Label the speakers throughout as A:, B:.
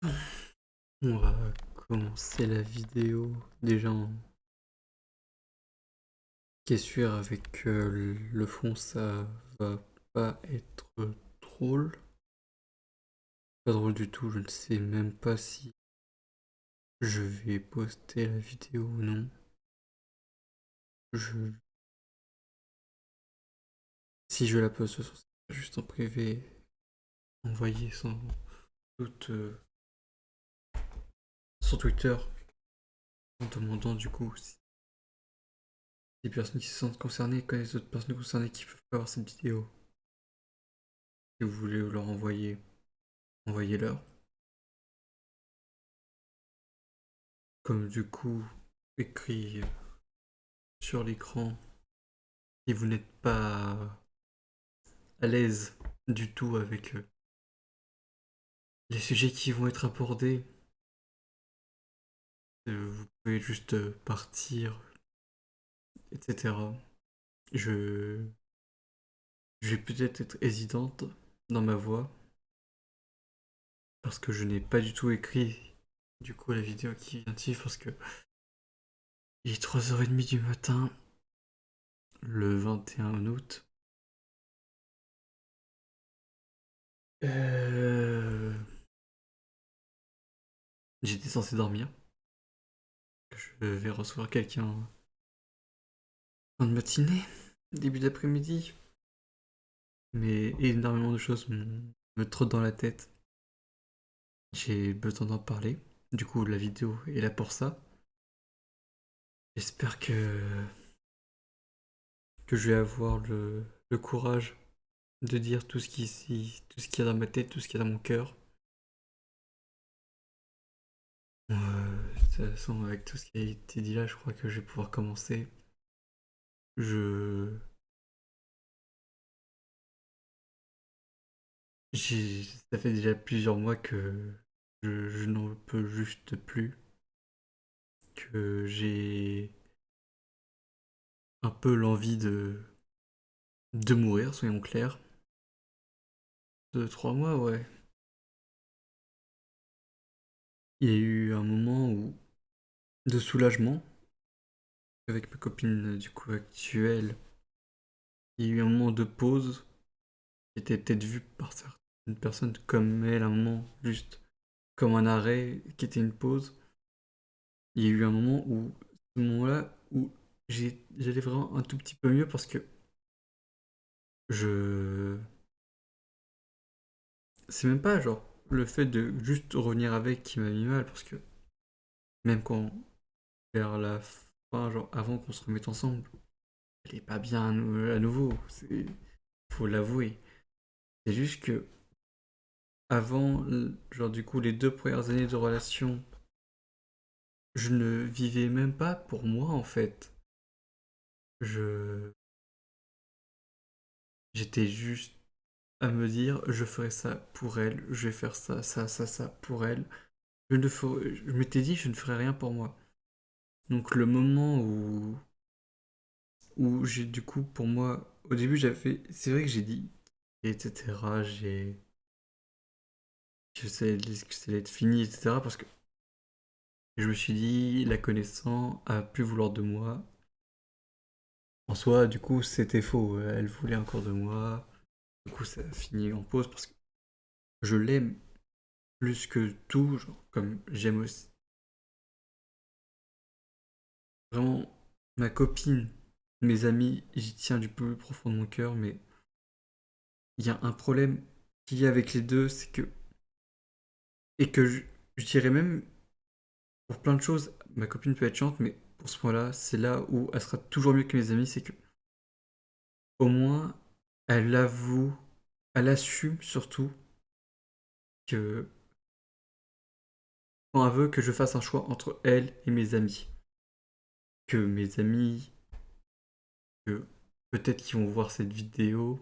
A: On va commencer la vidéo déjà en qui est sûr avec le fond, ça va pas être drôle. Pas drôle du tout, je ne sais même pas si je vais poster la vidéo ou non. Je... Si je la poste, ce sera juste en privé, envoyé sans doute sur Twitter en demandant du coup si les personnes qui se sentent concernées connaissent d'autres personnes concernées qui peuvent pas voir cette vidéo. Si vous voulez leur envoyer, envoyez-leur. Comme du coup écrit sur l'écran, si vous n'êtes pas à l'aise du tout avec les sujets qui vont être abordés, vous pouvez juste partir, etc. Je, je vais peut-être être hésitante dans ma voix parce que je n'ai pas du tout écrit du coup la vidéo qui vient de suivre parce que il est 3h30 du matin le 21 août. Euh, J'étais censé dormir. Je vais recevoir quelqu'un fin de matinée, début d'après-midi. Mais énormément de choses me trottent dans la tête. J'ai besoin d'en parler. Du coup, la vidéo est là pour ça. J'espère que je vais avoir le courage de dire tout ce qu'il y a dans ma tête, tout ce qu'il y a dans mon cœur. De toute façon, avec tout ce qui a été dit là, je crois que je vais pouvoir commencer. Je, Ça fait déjà plusieurs mois que je n'en peux juste plus. Que j'ai un peu l'envie de mourir, soyons clairs. 2, 3 mois, ouais. Il y a eu un moment où, de soulagement avec ma copine du coup actuelle. Il y a eu un moment de pause qui était peut-être vu par certaines personnes comme elle, un moment juste comme un arrêt qui était une pause. Il y a eu un moment où, ce moment-là, où j'allais vraiment un tout petit peu mieux parce que je. C'est même pas genre le fait de juste revenir avec qui m'a mis mal parce que même quand vers la fin, genre avant qu'on se remette ensemble, elle est pas bien à nouveau, faut l'avouer. C'est juste que avant, genre du coup les 2 premières années de relation, je ne vivais même pas pour moi en fait. Je J'étais juste à me dire je ferai ça pour elle, je vais faire ça, ça pour elle. Je m'étais dit je ne ferai rien pour moi. Donc le moment où j'ai du coup pour moi, au début c'est vrai que j'ai dit etc. Je sais que ça allait être fini etc. Parce que je me suis dit la connaissant a pu vouloir de moi. En soi, du coup, c'était faux. Elle voulait encore de moi. Du coup, ça a fini en pause parce que je l'aime plus que tout, genre, comme j'aime aussi. Vraiment, ma copine, mes amis, j'y tiens du plus profond de mon cœur, mais il y a un problème qu'il y a avec les deux, c'est que. Et que je dirais même, pour plein de choses, ma copine peut être chiante, mais pour ce point-là, c'est là où elle sera toujours mieux que mes amis, c'est que, au moins, elle avoue, elle assume surtout que quand elle veut que je fasse un choix entre elle et mes amis. Que mes amis, que peut-être qu'ils vont voir cette vidéo,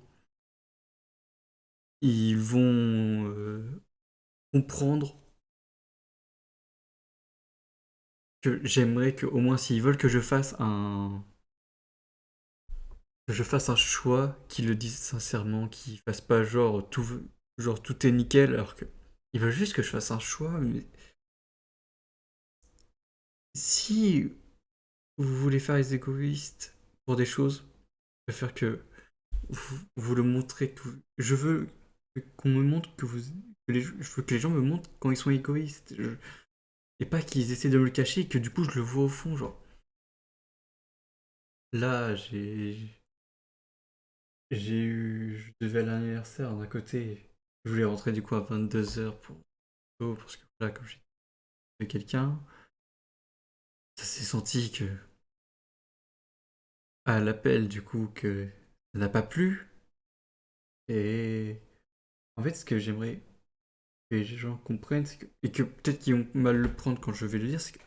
A: ils vont comprendre que j'aimerais que au moins s'ils veulent que je fasse un choix, qu'ils le disent sincèrement, qu'ils fassent pas genre tout est nickel alors que Ils veulent juste que je fasse un choix, mais si vous voulez faire les égoïstes pour des choses, je préfère que vous le montrez. Je veux qu'on me montre je veux que les gens me montrent quand ils sont égoïstes. Et pas qu'ils essaient de me le cacher et que du coup je le vois au fond. Genre, là, je devais aller à l'anniversaire d'un côté. Je voulais rentrer du coup à 22 heures parce que là, comme j'ai fait quelqu'un, ça s'est senti que à l'appel du coup que ça n'a pas plu. Et en fait, ce que j'aimerais que les gens comprennent, et que peut-être qu'ils vont mal le prendre quand je vais le dire, c'est que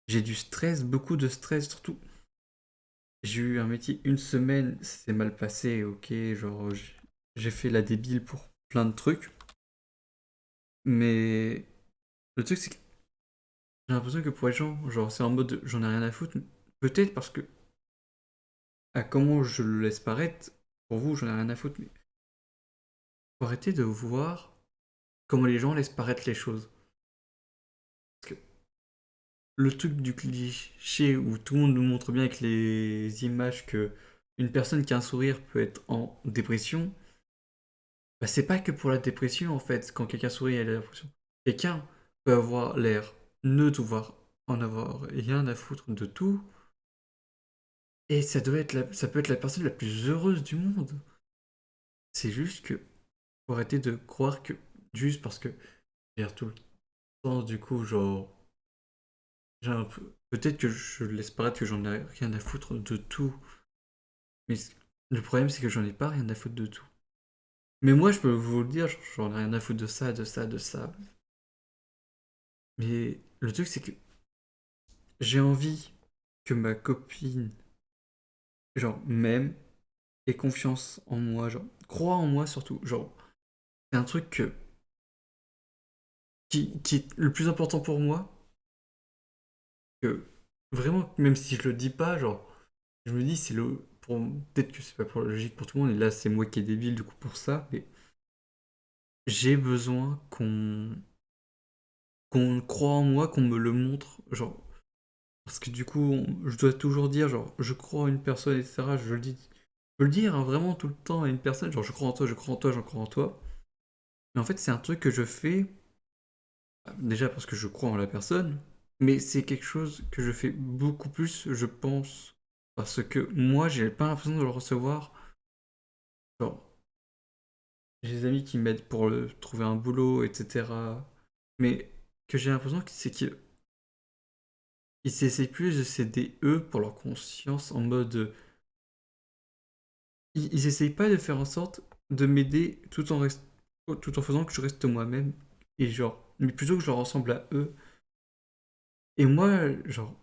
A: j'ai du stress, beaucoup de stress, surtout. J'ai eu un métier une semaine, c'est mal passé, ok, genre j'ai fait la débile pour plein de trucs, mais le truc c'est que j'ai l'impression que pour les gens, genre c'est en mode j'en ai rien à foutre, peut-être parce que à comment je le laisse paraître, pour vous j'en ai rien à foutre, mais faut arrêter de voir comment les gens laissent paraître les choses. Parce que le truc du cliché où tout le monde nous montre bien avec les images que une personne qui a un sourire peut être en dépression, bah, c'est pas que pour la dépression en fait, quand quelqu'un sourit, elle a la dépression. Quelqu'un peut avoir l'air neutre ou voire en avoir rien à foutre de tout, et ça peut être la personne la plus heureuse du monde. C'est juste que faut arrêter de croire que juste parce que l'air tout le temps, du coup, genre, peut-être que je laisse paraître que j'en ai rien à foutre de tout, mais le problème c'est que j'en ai pas rien à foutre de tout. Mais moi, je peux vous le dire, j'en ai rien à foutre de ça, de ça, de ça. Mais le truc, c'est que j'ai envie que ma copine, genre, m'aime, ait confiance en moi, genre, croit en moi surtout. Genre, c'est un truc qui est le plus important pour moi, que vraiment, même si je le dis pas, genre, je me dis, c'est le. Peut-être que c'est pas pour la logique pour tout le monde, et là, c'est moi qui est débile du coup pour ça, mais j'ai besoin qu'on croit en moi, qu'on me le montre, genre, parce que du coup, je dois toujours dire, genre, je crois en une personne, etc. Je le dis. Je peux le dire hein, vraiment tout le temps à une personne, genre, je crois en toi, je crois en toi, j'en crois en toi. Mais en fait, c'est un truc que je fais, déjà parce que je crois en la personne, mais c'est quelque chose que je fais beaucoup plus, je pense, parce que moi, j'ai pas l'impression de le recevoir. Genre, j'ai des amis qui m'aident pour trouver un boulot, etc. Mais que j'ai l'impression que c'est qu'ils essaient plus de s'aider eux pour leur conscience en mode ils essayent pas de faire en sorte de m'aider tout en faisant que je reste moi-même et genre mais plutôt que je ressemble à eux. Et moi genre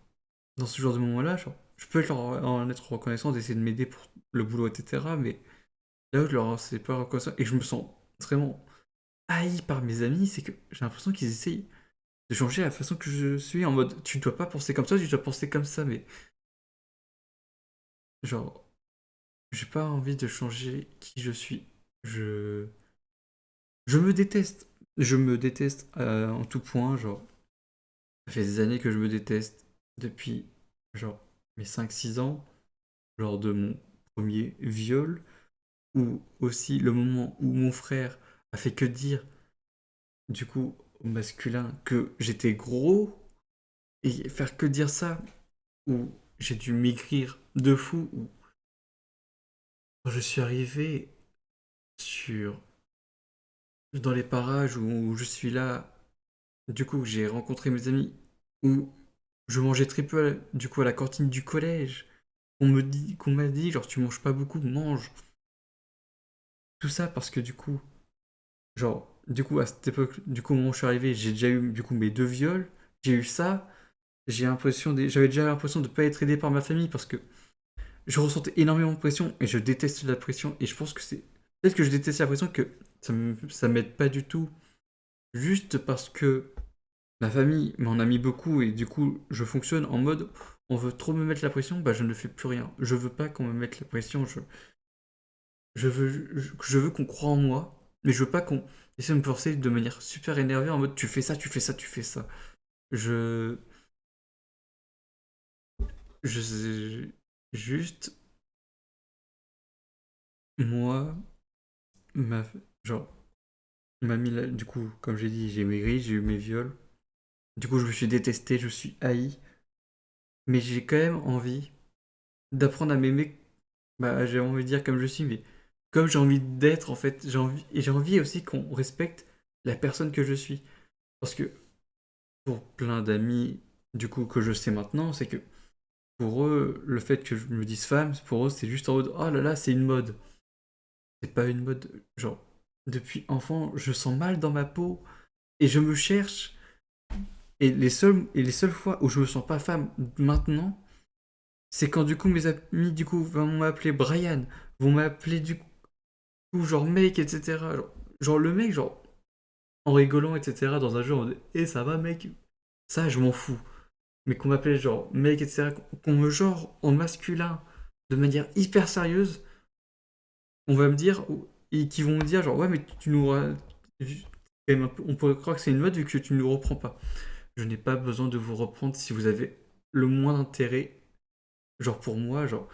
A: dans ce genre de moment-là genre je peux en être reconnaissant d'essayer de m'aider pour le boulot etc. Mais là où je leur c'est pas reconnaissant et je me sens vraiment haï par mes amis c'est que j'ai l'impression qu'ils essayent de changer la façon que je suis en mode tu dois pas penser comme ça tu dois penser comme ça mais genre j'ai pas envie de changer qui je suis. Je Je me déteste. Je me déteste en tout point. Genre, ça fait des années que je me déteste. Depuis, genre, mes 5 6 ans. Genre de mon premier viol. Ou aussi le moment où mon frère a fait que dire, du coup, au masculin, que j'étais gros. Et faire que dire ça. Où j'ai dû maigrir de fou. Où quand je suis arrivé sur dans les parages où je suis là. Du coup, j'ai rencontré mes amis où je mangeais très peu du coup à la cantine du collège. Qu'on m'a dit genre tu manges pas beaucoup, mange. Tout ça parce que du coup, genre du coup à cette époque, du coup au moment où je suis arrivé, j'ai déjà eu du coup mes 2 viols, j'ai eu ça, j'avais déjà l'impression de pas être aidé par ma famille parce que je ressentais énormément de pression et je déteste la pression et je pense que c'est peut-être que je déteste la pression que ça m'aide pas du tout juste parce que ma famille m'en a mis beaucoup et du coup, je fonctionne en mode on veut trop me mettre la pression, bah je ne fais plus rien. Je veux pas qu'on me mette la pression, je veux qu'on croie en moi. Mais je veux pas qu'on essaie de me forcer de manière super énervée en mode tu fais ça, tu fais ça, tu fais ça. Je. Je. Juste, moi, ma. Genre, du coup, comme j'ai dit, j'ai maigri, j'ai eu mes viols. Du coup, je me suis détesté, je me suis haï. Mais j'ai quand même envie d'apprendre à m'aimer. Bah, j'ai envie de dire comme je suis, mais comme j'ai envie d'être, en fait. J'ai envie aussi qu'on respecte la personne que je suis. Parce que pour plein d'amis, du coup, que je sais maintenant, c'est que pour eux, le fait que je me dise femme, pour eux, c'est juste en mode oh là là, c'est une mode. C'est pas une mode. Genre, depuis enfant, je sens mal dans ma peau et je me cherche. Et les seules fois où je me sens pas femme maintenant, c'est quand du coup mes amis du coup vont m'appeler Brian, vont m'appeler du coup genre mec, etc. Genre le mec, genre en rigolant, etc. dans un jeu, en mode eh ça va mec, ça je m'en fous. Mais qu'on m'appelait genre mec, etc. Qu'on me genre en masculin de manière hyper sérieuse, on va me dire, et qui vont me dire genre ouais mais tu nous... On pourrait croire que c'est une mode vu que tu ne nous reprends pas. Je n'ai pas besoin de vous reprendre si vous avez le moins d'intérêt, genre pour moi, genre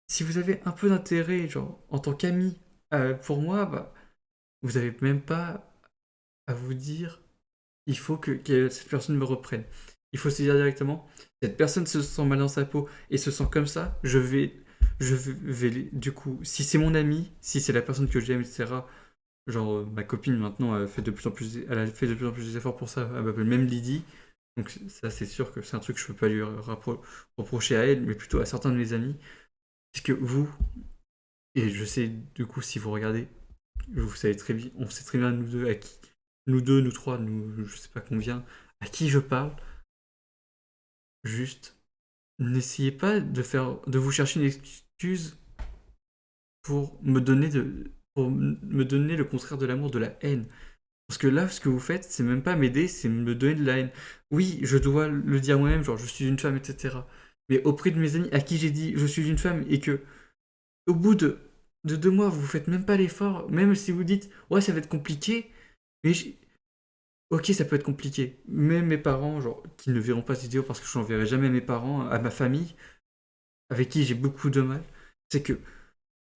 A: si vous avez un peu d'intérêt, genre en tant qu'ami, pour moi, bah vous avez même pas à vous dire il faut que cette personne me reprenne. Il faut se dire directement cette personne se sent mal dans sa peau et se sent comme ça, du coup, si c'est mon ami, si c'est la personne que j'aime, etc. Genre ma copine maintenant elle a fait de plus en plus d'efforts pour ça. Elle m'appelle même Lydie. Donc ça c'est sûr que c'est un truc que je peux pas lui reprocher à elle, mais plutôt à certains de mes amis. Puisque vous, et je sais du coup si vous regardez, vous savez très bien, on sait très bien nous deux, nous deux, nous trois, nous je sais pas combien, à qui je parle. Juste, n'essayez pas de vous chercher une excuse pour me donner le contraire de l'amour, de la haine. Parce que là, ce que vous faites, c'est même pas m'aider, c'est me donner de la haine. Oui, je dois le dire moi-même, genre je suis une femme, etc. Mais auprès de mes amis à qui j'ai dit je suis une femme et que au bout de 2 mois, vous faites même pas l'effort, même si vous dites ouais, ça va être compliqué, mais ok, ça peut être compliqué. Même mes parents, genre, qui ne verront pas cette vidéo parce que je n'enverrai jamais à mes parents, à ma famille, avec qui j'ai beaucoup de mal, c'est que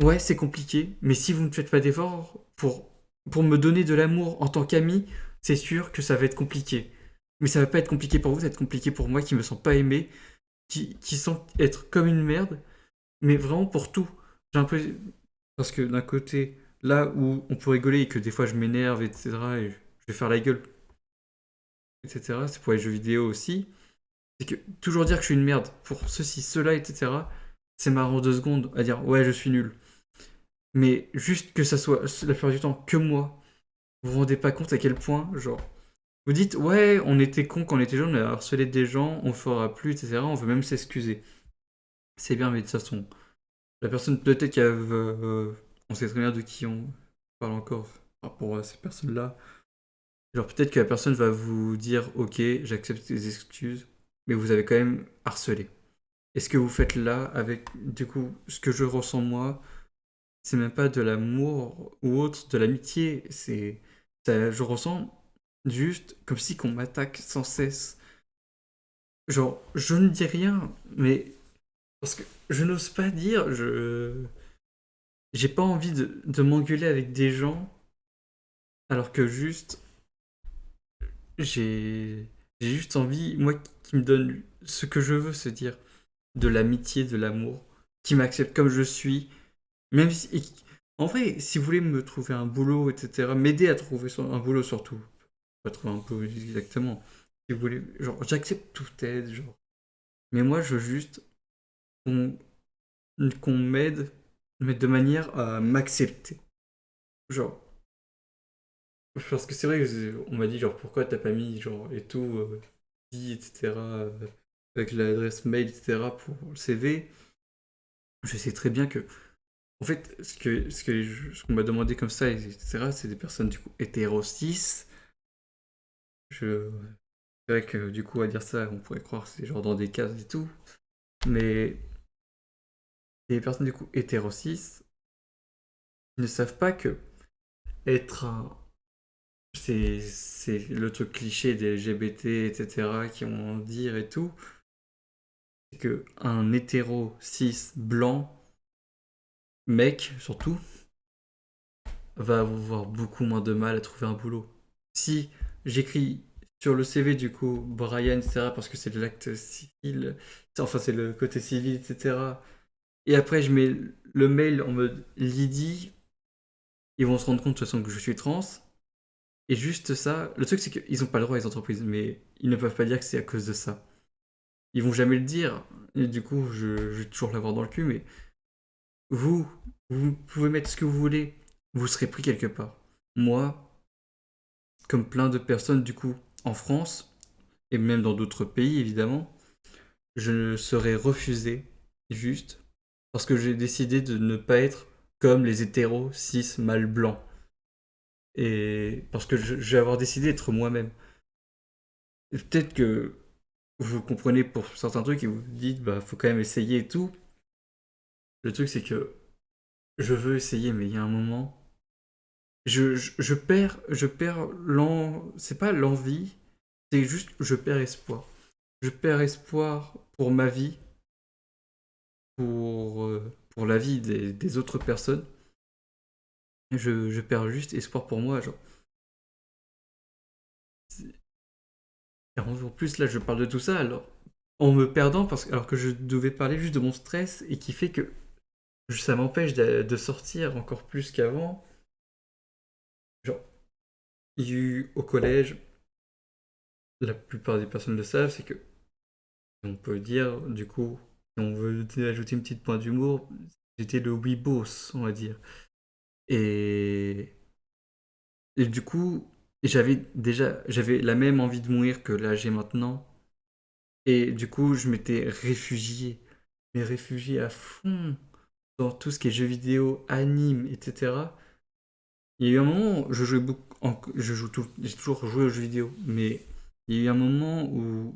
A: ouais, c'est compliqué, mais si vous ne faites pas d'efforts pour me donner de l'amour en tant qu'ami, c'est sûr que ça va être compliqué. Mais ça va pas être compliqué pour vous, ça va être compliqué pour moi qui me sens pas aimé, qui sent être comme une merde, mais vraiment pour tout. J'ai l'impression. Parce que d'un côté, là où on peut rigoler et que des fois je m'énerve, etc., et je vais faire la gueule, etc., c'est pour les jeux vidéo aussi, c'est que toujours dire que je suis une merde pour ceci, cela, etc., c'est marrant 2 secondes à dire ouais, je suis nul. Mais juste que ça soit la plupart du temps que moi, vous vous rendez pas compte à quel point, genre, vous dites, ouais, on était con quand on était jeune, on a harcelé des gens, on le fera plus, etc. On veut même s'excuser. C'est bien, mais de toute façon, la personne, peut-être on sait très bien de qui on parle encore par rapport à ces personnes-là. Genre, peut-être que la personne va vous dire, ok, j'accepte tes excuses, mais vous avez quand même harcelé. Et ce que vous faites là, avec, du coup, ce que je ressens moi, c'est même pas de l'amour ou autre, de l'amitié. Je ressens juste comme si qu'on m'attaque sans cesse. Genre, je ne dis rien, mais parce que je n'ose pas dire, j'ai pas envie de m'engueuler avec des gens, alors que juste, j'ai, j'ai juste envie, moi, qui me donne ce que je veux, se dire de l'amitié, de l'amour, qui m'accepte comme je suis, même si, en vrai, si vous voulez me trouver un boulot, etc., m'aider à trouver un boulot surtout, pas trouver un boulot exactement, si vous voulez, genre, j'accepte toute aide, genre, mais moi, je veux juste qu'on m'aide, mais de manière à m'accepter, genre, parce que c'est vrai on m'a dit, genre, pourquoi t'as pas mis, genre, et tout, etc., avec l'adresse mail, etc., pour le CV, je sais très bien que en fait, ce qu'on m'a demandé comme ça, etc., c'est des personnes du coup hétéro cis. Je... C'est vrai que du coup, à dire ça, on pourrait croire que c'est genre dans des cases et tout. Mais les personnes du coup hétéro cis ne savent pas que être un. C'est le truc cliché des LGBT, etc., qui vont en dire et tout. C'est que un hétéro cis blanc, mec surtout, va avoir beaucoup moins de mal à trouver un boulot. Si j'écris sur le CV du coup Brian, etc., parce que c'est de l'acte civil, enfin c'est le côté civil, etc. Et après je mets le mail en mode Lydie, ils vont se rendre compte de toute façon que je suis trans. Et juste ça, le truc c'est qu'ils n'ont pas le droit les entreprises, mais ils ne peuvent pas dire que c'est à cause de ça. Ils vont jamais le dire, et du coup je vais toujours l'avoir dans le cul, mais vous, vous pouvez mettre ce que vous voulez, vous serez pris quelque part. Moi, comme plein de personnes du coup en France, et même dans d'autres pays évidemment, je serais refusé juste parce que j'ai décidé de ne pas être comme les hétéros cis mâles blancs. Et parce que je vais avoir décidé d'être moi-même. Et peut-être que vous comprenez pour certains trucs et vous dites bah faut quand même essayer et tout. Le truc c'est que je veux essayer mais il y a un moment je perds c'est pas l'envie, c'est juste je perds espoir. Je perds espoir pour ma vie, pour la vie des autres personnes. Je perds juste espoir pour moi. Genre. Et en plus, là, je parle de tout ça alors, en me perdant, alors que je devais parler juste de mon stress et qui fait que ça m'empêche de sortir encore plus qu'avant. Genre, il y a eu au collège, la plupart des personnes le savent, c'est que on peut dire, du coup, si on veut ajouter une petite pointe d'humour, j'étais le weebos, on va dire. Et Et du coup, j'avais la même envie de mourir que là j'ai maintenant. Et du coup, je m'étais réfugié, mais réfugié à fond dans tout ce qui est jeux vidéo, anime, etc. Il y a eu un moment où je jouais beaucoup, j'ai toujours joué aux jeux vidéo, mais il y a eu un moment où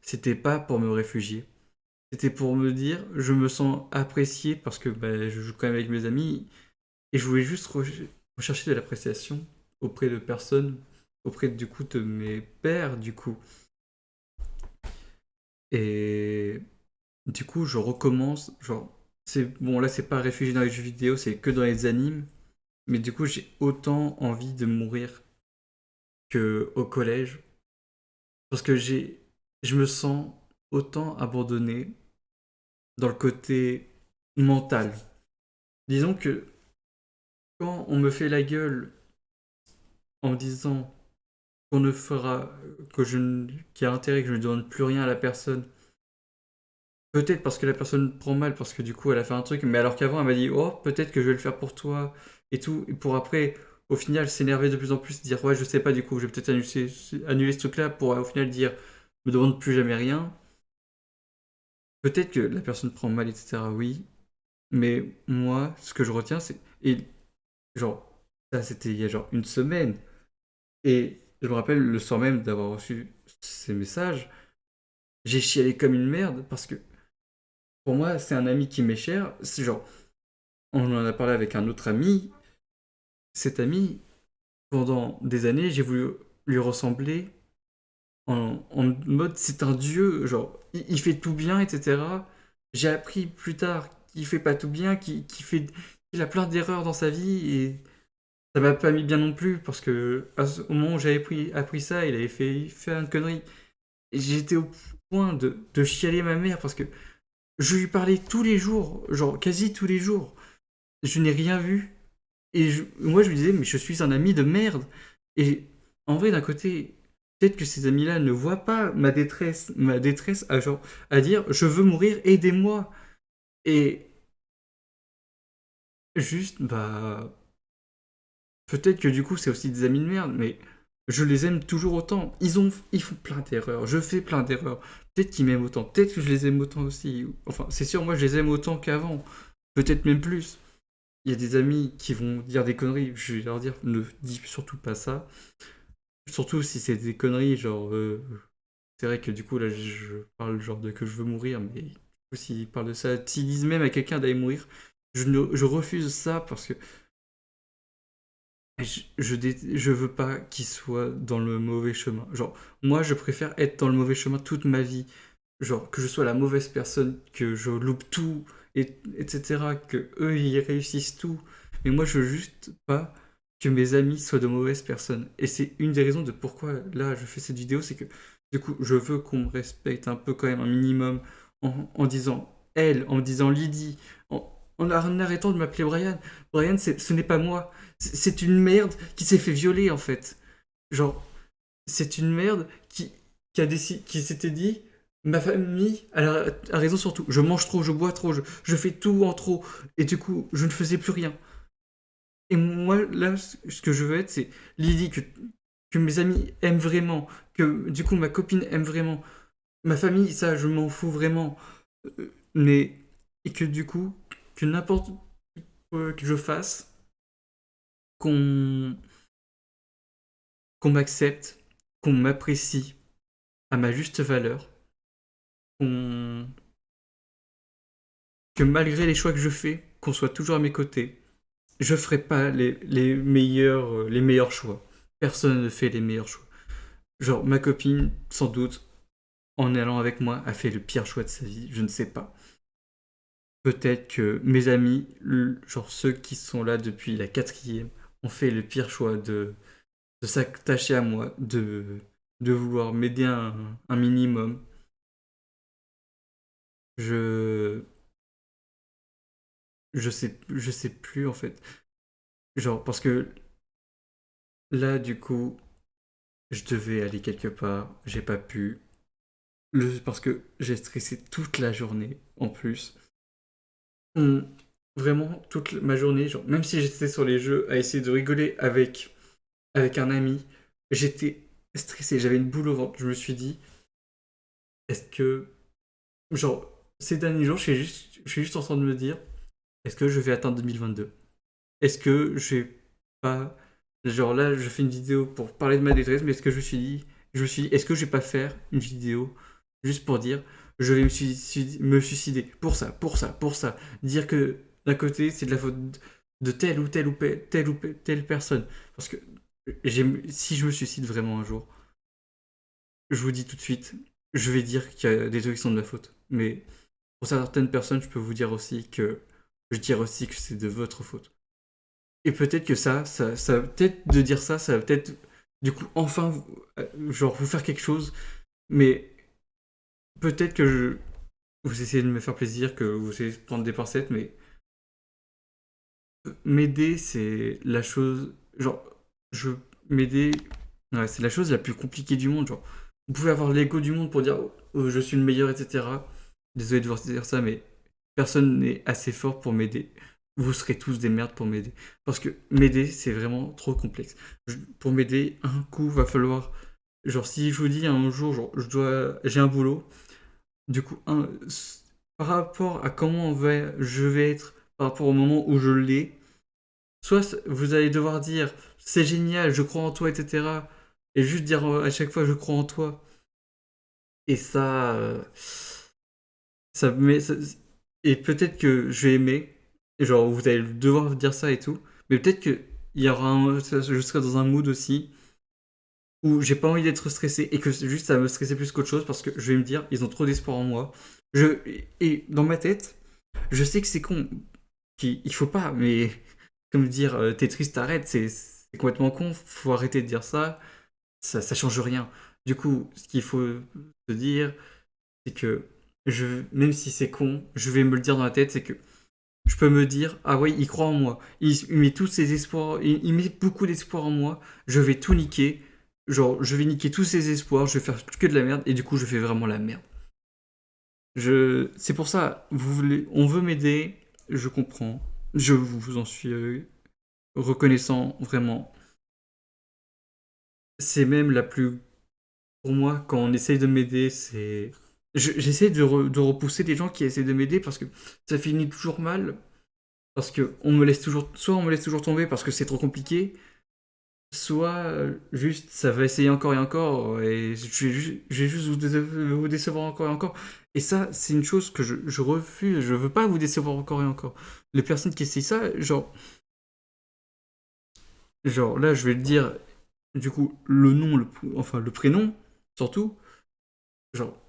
A: c'était pas pour me réfugier. C'était pour me dire, je me sens apprécié parce que bah, je joue quand même avec mes amis et je voulais juste rechercher de l'appréciation auprès de personnes, auprès du coup de mes pères du coup. Et du coup, je recommence, genre, c'est bon là, c'est pas réfugié dans les jeux vidéo, c'est que dans les animes. Mais du coup, j'ai autant envie de mourir que au collège parce que je me sens autant abandonné dans le côté mental. Disons que quand on me fait la gueule en me disant qu'on ne fera que qu'il y a intérêt que je ne demande plus rien à la personne. Peut-être parce que la personne prend mal parce que du coup elle a fait un truc, mais alors qu'avant elle m'a dit oh peut-être que je vais le faire pour toi et tout, et pour après au final s'énerver de plus en plus, dire ouais je sais pas du coup je vais peut-être annuler ce truc-là pour au final dire me demande plus jamais rien. Peut-être que la personne prend mal etc. Oui, mais moi ce que je retiens c'est et genre ça c'était il y a genre une semaine et je me rappelle le soir même d'avoir reçu ces messages. J'ai chialé comme une merde parce que pour moi, c'est un ami qui m'est cher. C'est genre, on en a parlé avec un autre ami. Cet ami, pendant des années, j'ai voulu lui ressembler en mode c'est un dieu. Genre, il fait tout bien, etc. J'ai appris plus tard qu'il fait pas tout bien, qu'il a plein d'erreurs dans sa vie et ça m'a pas mis bien non plus parce que au moment où j'avais appris ça, il avait fait une connerie. Et j'étais au point de chialer ma mère parce que je lui parlais tous les jours, genre quasi tous les jours. Je n'ai rien vu. Et moi, je me disais, mais je suis un ami de merde. Et en vrai, d'un côté, peut-être que ces amis-là ne voient pas ma détresse à, genre, à dire, je veux mourir, aidez-moi. Et juste, bah, peut-être que du coup, c'est aussi des amis de merde, mais je les aime toujours autant. Ils font plein d'erreurs, je fais plein d'erreurs. Peut-être qu'ils m'aiment autant, peut-être que je les aime autant aussi. Enfin, c'est sûr, moi, je les aime autant qu'avant. Peut-être même plus. Il y a des amis qui vont dire des conneries, je vais leur dire ne dis surtout pas ça. Surtout si c'est des conneries, genre c'est vrai que du coup là je parle genre de que je veux mourir, mais du coup s'ils parlent de ça, s'ils disent même à quelqu'un d'aller mourir, je refuse ça parce que je veux pas qu'il soit dans le mauvais chemin. Genre, moi, je préfère être dans le mauvais chemin toute ma vie. Genre, que je sois la mauvaise personne, que je loupe tout, etc. Que eux, ils réussissent tout. Mais moi, je veux juste pas que mes amis soient de mauvaises personnes. Et c'est une des raisons de pourquoi, là, je fais cette vidéo, c'est que, du coup, je veux qu'on me respecte un peu quand même, un minimum, en disant elle, en disant Lydie, en arrêtant de m'appeler Brian. Brian, ce n'est pas moi. C'est une merde qui s'est fait violer en fait. Genre, c'est une merde qui s'était dit ma famille a raison sur tout. Je mange trop, je bois trop, je fais tout en trop. Et du coup, je ne faisais plus rien. Et moi, là, ce que je veux être, c'est Lydie, que mes amis aiment vraiment, que du coup ma copine aime vraiment. Ma famille, ça, je m'en fous vraiment. Mais, et que du coup, que n'importe quoi que je fasse, qu'on qu'on m'accepte, qu'on m'apprécie à ma juste valeur, qu'on que malgré les choix que je fais, qu'on soit toujours à mes côtés, je ferai pas les meilleurs choix. Personne ne fait les meilleurs choix. Genre, ma copine, sans doute, en allant avec moi, a fait le pire choix de sa vie, je ne sais pas. Peut-être que mes amis, genre ceux qui sont là depuis la quatrième, ont fait le pire choix de s'attacher à moi, de vouloir m'aider un minimum. Je, je sais plus en fait. Genre, parce que là, du coup, je devais aller quelque part, j'ai pas pu. Parce que j'ai stressé toute la journée en plus. Hum, Vraiment, toute ma journée, genre, même si j'étais sur les jeux à essayer de rigoler avec un ami, j'étais stressé, j'avais une boule au ventre. Je me suis dit, est-ce que, genre, ces derniers jours, je suis juste en train de me dire, est-ce que je vais atteindre 2022? Est-ce que je vais pas. Genre là, je fais une vidéo pour parler de ma détresse, mais est-ce que je me suis dit, est-ce que je vais pas faire une vidéo juste pour dire, je vais me suicider pour ça, pour ça, pour ça. Dire que d'un côté, c'est de la faute de telle personne. Parce que si je me suicide vraiment un jour, je vous dis tout de suite, je vais dire qu'il y a des trucs qui sont de ma faute. Mais pour certaines personnes, je peux vous dire aussi que je dirais aussi que c'est de votre faute. Et peut-être que ça va peut-être de dire ça, ça va peut-être du coup enfin genre vous faire quelque chose. Mais peut-être que vous essayez de me faire plaisir, que vous essayez de prendre des pincettes, mais m'aider c'est la chose, genre je m'aider, ouais, c'est la chose la plus compliquée du monde. Genre vous pouvez avoir l'ego du monde pour dire oh, je suis le meilleur, etc. Désolé de vous dire ça, mais personne n'est assez fort pour m'aider. Vous serez tous des merdes pour m'aider. Parce que m'aider, c'est vraiment trop complexe. Pour m'aider, un coup, va falloir. Genre, si je vous dis un jour, genre, j'ai un boulot, du coup, par rapport à je vais être, par rapport au moment où je l'ai, soit vous allez devoir dire c'est génial, je crois en toi, etc. Et juste dire à chaque fois je crois en toi. Et ça, et peut-être que je vais aimer, et genre vous allez devoir dire ça et tout, mais peut-être que je serai dans un mood aussi où j'ai pas envie d'être stressé et que juste ça va me stresser plus qu'autre chose parce que je vais me dire ils ont trop d'espoir en moi. Je, et dans ma tête, je sais que c'est con, qu'il faut pas, mais comme dire t'es triste, t'arrêtes, c'est complètement con, faut arrêter de dire ça change rien. Du coup, ce qu'il faut se dire, c'est que même si c'est con, je vais me le dire dans la tête, c'est que je peux me dire, ah ouais, il croit en moi. Il met tous ses espoirs, il met beaucoup d'espoir en moi. Je vais tout niquer. Genre, je vais niquer tous ses espoirs, je vais faire que de la merde, et du coup, je fais vraiment la merde. C'est pour ça, on veut m'aider, je comprends. Je vous en suis reconnaissant, vraiment. C'est même la plus. Pour moi, quand on essaye de m'aider, c'est. J'essaie de repousser des gens qui essaient de m'aider parce que ça finit toujours mal. Parce que soit on me laisse toujours tomber parce que c'est trop compliqué, soit juste ça va essayer encore et encore et je vais juste vous décevoir encore et encore. Et ça, c'est une chose que je refuse. Je veux pas vous décevoir encore et encore. Les personnes qui essayent ça, genre, Genre, là, je vais le dire, du coup, le nom, enfin, le prénom, surtout. Genre,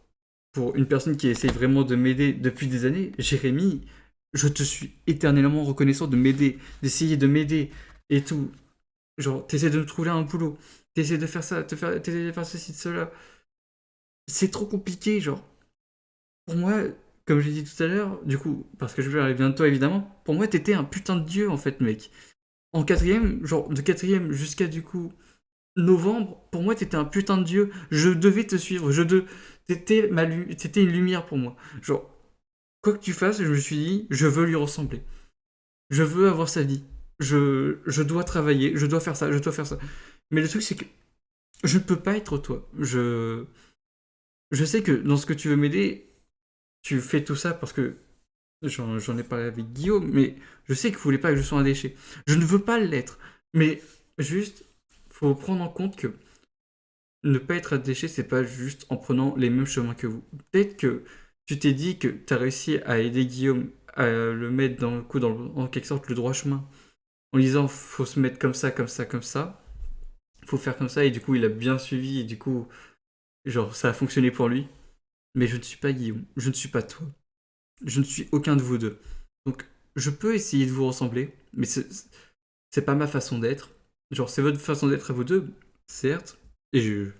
A: pour une personne qui essaye vraiment de m'aider depuis des années, Jérémy, je te suis éternellement reconnaissant de m'aider, d'essayer de m'aider et tout. Genre, t'essaies de me trouver un boulot, t'essaies de faire ça, t'essaies de faire ceci, de cela. C'est trop compliqué, genre. Pour moi, comme j'ai dit tout à l'heure, du coup, parce que je vais aller bien de toi évidemment, pour moi, t'étais un putain de dieu en fait, mec. En quatrième, genre, de quatrième jusqu'à du coup novembre, pour moi, t'étais un putain de dieu. Je devais te suivre, t'étais une lumière pour moi. Genre, quoi que tu fasses, je me suis dit, je veux lui ressembler. Je veux avoir sa vie. Je dois travailler, je dois faire ça, je dois faire ça. Mais le truc, c'est que je ne peux pas être toi. Je sais que dans ce que tu veux m'aider, tu fais tout ça parce que j'en ai parlé avec Guillaume, mais je sais que vous voulez pas que je sois un déchet. Je ne veux pas l'être. Mais juste, faut prendre en compte que ne pas être un déchet, c'est pas juste en prenant les mêmes chemins que vous. Peut-être que tu t'es dit que tu as réussi à aider Guillaume à le mettre dans le coup, en quelque sorte, le droit chemin, en lui disant faut se mettre comme ça, comme ça, comme ça, faut faire comme ça, et du coup il a bien suivi, et du coup, genre, ça a fonctionné pour lui. Mais je ne suis pas Guillaume, je ne suis pas toi, je ne suis aucun de vous deux. Donc, je peux essayer de vous ressembler, mais c'est pas ma façon d'être. Genre, c'est votre façon d'être à vous deux, certes, et je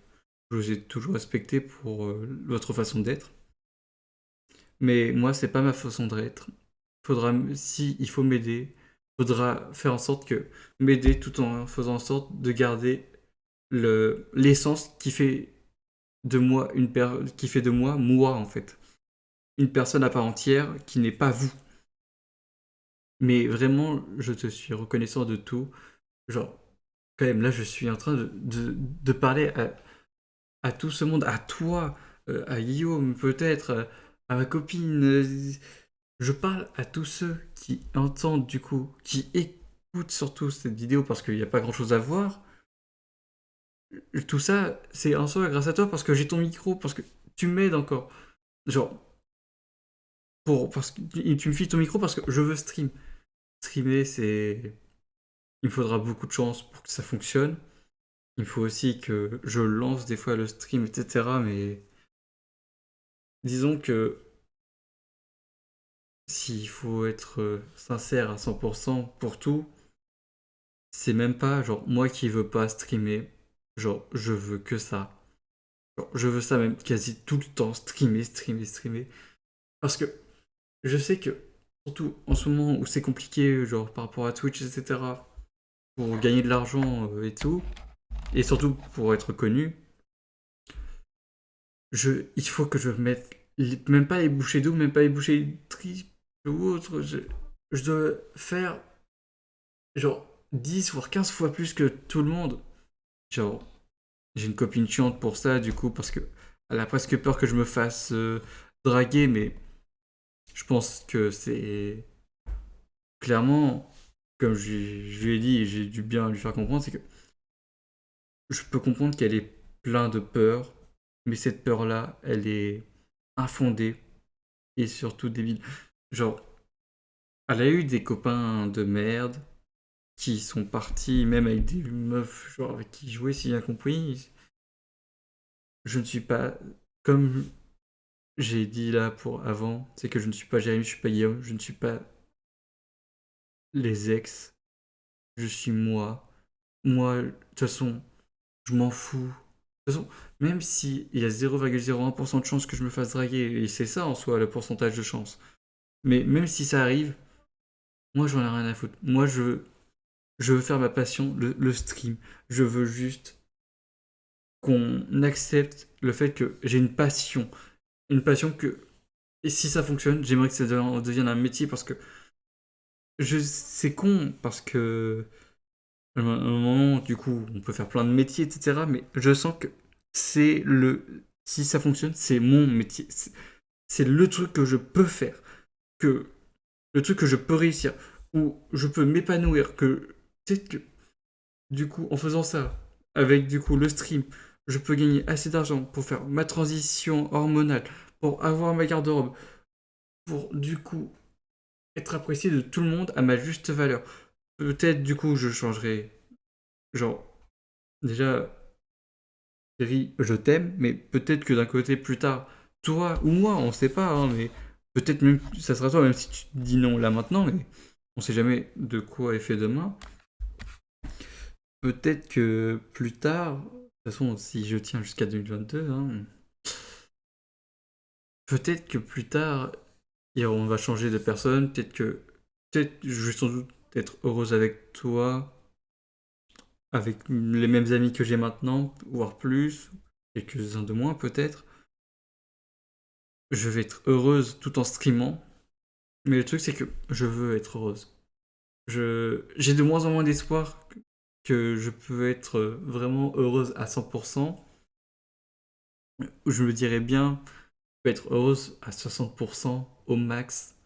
A: vous ai toujours respecté pour votre façon d'être. Mais moi, c'est pas ma façon d'être. Si il faut m'aider, faudra faire en sorte que m'aider tout en faisant en sorte de garder l'essence qui fait de moi qui fait de moi moi en fait, une personne à part entière qui n'est pas vous. Mais vraiment, je te suis reconnaissant de tout. Genre, quand même, là, je suis en train de parler à tout ce monde, à toi, à Guillaume peut-être, à ma copine. Je parle à tous ceux qui entendent du coup, qui écoutent surtout cette vidéo parce qu'il n'y a pas grand-chose à voir. Tout ça, c'est en soi grâce à toi parce que j'ai ton micro, parce que tu m'aides encore. Genre, parce que tu me files ton micro parce que je veux stream. Streamer, c'est... Il me faudra beaucoup de chance pour que ça fonctionne. Il faut aussi que je lance des fois le stream, etc. Mais disons que s'il faut être sincère à 100% pour tout, c'est même pas genre moi qui veux pas streamer. Genre, je veux que ça. Genre, je veux ça même quasi tout le temps, streamer, streamer, streamer. Parce que je sais que, surtout en ce moment où c'est compliqué, genre par rapport à Twitch, etc., pour gagner de l'argent et tout, et surtout pour être connu, il faut que je mette même pas les bouchées doubles, même pas les bouchées triples ou autre. Je dois faire genre 10 voire 15 fois plus que tout le monde. Genre, j'ai une copine chiante pour ça, du coup, parce que elle a presque peur que je me fasse draguer, mais je pense que c'est clairement, comme je lui ai dit et j'ai dû bien lui faire comprendre, c'est que je peux comprendre qu'elle est plein de peur, mais cette peur-là, elle est infondée et surtout débile. Genre, elle a eu des copains de merde qui sont partis, même avec des meufs genre avec qui jouer, si j'ai bien compris. Je ne suis pas, comme j'ai dit là pour avant, c'est que je ne suis pas Jérémy, je suis pas Guillaume, je ne suis pas les ex, je suis moi. Moi, de toute façon, je m'en fous. De toute façon, même s'il y a 0,01% de chance que je me fasse draguer, et c'est ça en soi le pourcentage de chance, mais même si ça arrive, moi j'en ai rien à foutre. Moi je veux faire ma passion, le stream. Je veux juste qu'on accepte le fait que j'ai une passion. Une passion que, et si ça fonctionne, j'aimerais que ça devienne un métier parce que c'est con, parce que à un moment, du coup, on peut faire plein de métiers, etc. Mais je sens que si ça fonctionne, c'est mon métier. C'est le truc que je peux faire, que le truc que je peux réussir, où je peux m'épanouir, que peut-être que du coup, en faisant ça, avec du coup le stream, je peux gagner assez d'argent pour faire ma transition hormonale, pour avoir ma garde-robe, pour du coup être apprécié de tout le monde à ma juste valeur. Peut-être du coup je changerai genre, déjà, chérie, je t'aime, mais peut-être que d'un côté, plus tard, toi ou moi, on sait pas, hein, mais peut-être même, ça sera toi, même si tu te dis non là maintenant, mais on sait jamais de quoi est fait demain. Peut-être que plus tard, de toute façon, si je tiens jusqu'à 2022, hein, peut-être que plus tard, on va changer de personne, peut-être, je vais sans doute être heureuse avec toi, avec les mêmes amis que j'ai maintenant, voire plus, quelques-uns de moins peut-être. Je vais être heureuse tout en streamant, mais le truc c'est que je veux être heureuse. J'ai de moins en moins d'espoir que je peux être vraiment heureuse à 100%. Je me dirais bien, je peux être heureuse à 60% au max.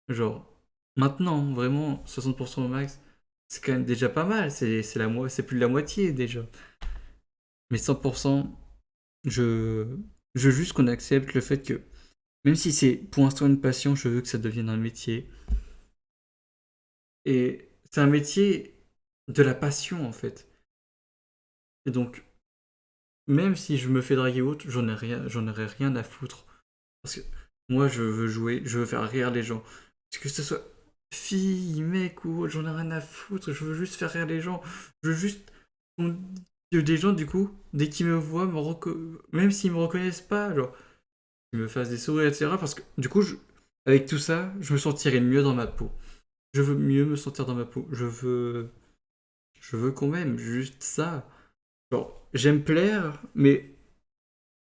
A: Genre, maintenant, vraiment, 60% au max, c'est quand même déjà pas mal. C'est plus de la moitié déjà. Mais 100%, je, je veux juste qu'on accepte le fait que, même si c'est pour l'instant une passion, je veux que ça devienne un métier. Et c'est un métier de la passion en fait. Et donc, même si je me fais draguer ou autre, j'en aurais rien à foutre. Parce que moi, je veux jouer, je veux faire rire les gens. Parce que ce soit fille, mec ou autre, j'en ai rien à foutre. Je veux juste faire rire les gens. Je veux juste que des gens, du coup, dès qu'ils me voient, même s'ils me reconnaissent pas, genre, qu'ils me fassent des sourires, etc. Parce que, du coup, avec tout ça, je me sentirais mieux dans ma peau. Je veux mieux me sentir dans ma peau. Je veux qu'on m'aime, juste ça. Genre, j'aime plaire, mais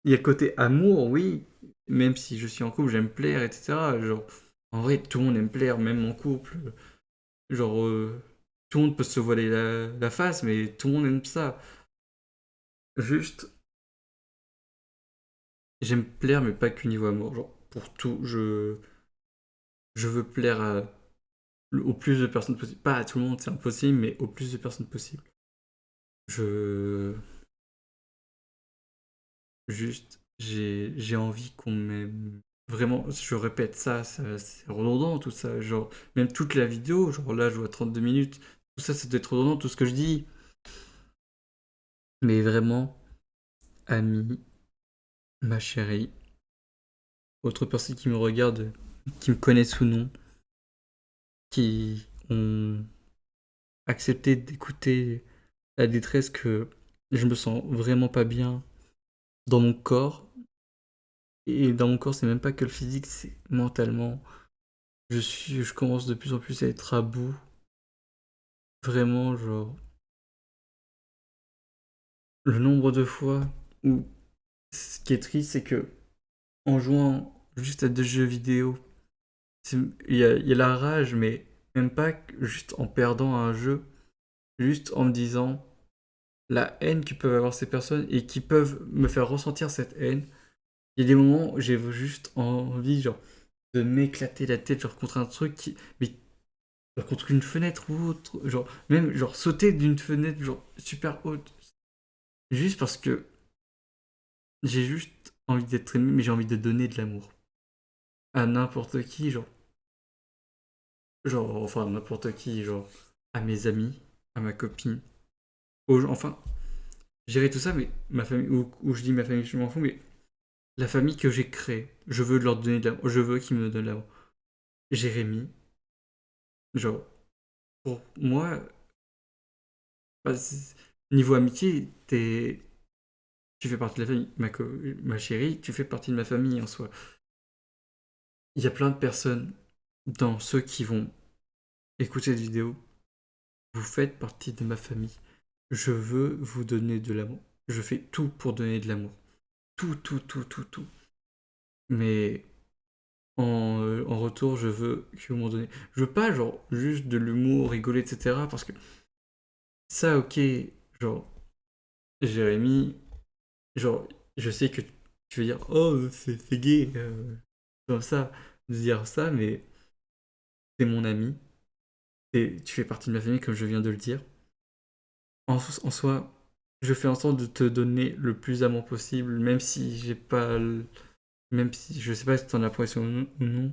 A: il y a le côté amour, oui. Même si je suis en couple, j'aime plaire, etc. Genre, en vrai, tout le monde aime plaire, même en couple. Genre, tout le monde peut se voiler la face, mais tout le monde aime ça. Juste, j'aime plaire, mais pas qu'au niveau amour. Genre, pour tout, je veux plaire au plus de personnes possible. Pas à tout le monde, c'est impossible, mais au plus de personnes possible. Je. Juste, j'ai envie qu'on m'aime. Vraiment, je répète ça, c'est redondant tout ça. Genre, même toute la vidéo, genre là, je vois 32 minutes. Tout ça, c'est d'être redondant, tout ce que je dis. Mais vraiment, ami, ma chérie, autre personne qui me regarde, qui me connaissent ou non, qui ont accepté d'écouter la détresse que je me sens vraiment pas bien dans mon corps. Et dans mon corps, c'est même pas que le physique, c'est mentalement. Je commence de plus en plus à être à bout. Vraiment, genre, le nombre de fois où ce qui est triste, c'est que en jouant juste à des jeux vidéo, il y a la rage, mais même pas juste en perdant un jeu, juste en me disant la haine que peuvent avoir ces personnes et qui peuvent me faire ressentir cette haine. Il y a des moments où j'ai juste envie, genre, de m'éclater la tête, genre, contre un truc mais genre, contre une fenêtre ou autre, genre, même, genre, sauter d'une fenêtre, genre, super haute, juste parce que j'ai juste envie d'être aimé, mais j'ai envie de donner de l'amour à n'importe qui, enfin n'importe qui, genre à mes amis, à ma copine, enfin, j'irai tout ça, mais ma famille, ou je dis ma famille, je m'en fous, mais la famille que j'ai créée, je veux leur donner de l'amour, je veux qu'ils me donnent de l'amour. Jérémy, genre, pour moi, bah, niveau amitié, tu fais partie de la famille. Ma chérie, tu fais partie de ma famille en soi. Il y a plein de personnes dans ceux qui vont écouter cette vidéo. Vous faites partie de ma famille. Je veux vous donner de l'amour. Je fais tout pour donner de l'amour. Tout, tout, tout, tout, tout. Mais en retour, je veux que vous m'en donnez. Je veux pas, genre, juste de l'humour, rigoler, etc. Parce que ça, ok, genre, Jérémy, genre, je sais que tu veux dire, oh, c'est gay, comme ça, de dire ça, mais c'est mon ami. Et tu fais partie de ma famille, comme je viens de le dire. En soi, je fais en sorte de te donner le plus d'amour possible, même si j'ai pas. Même si je sais pas si t'en as l'impression ou non.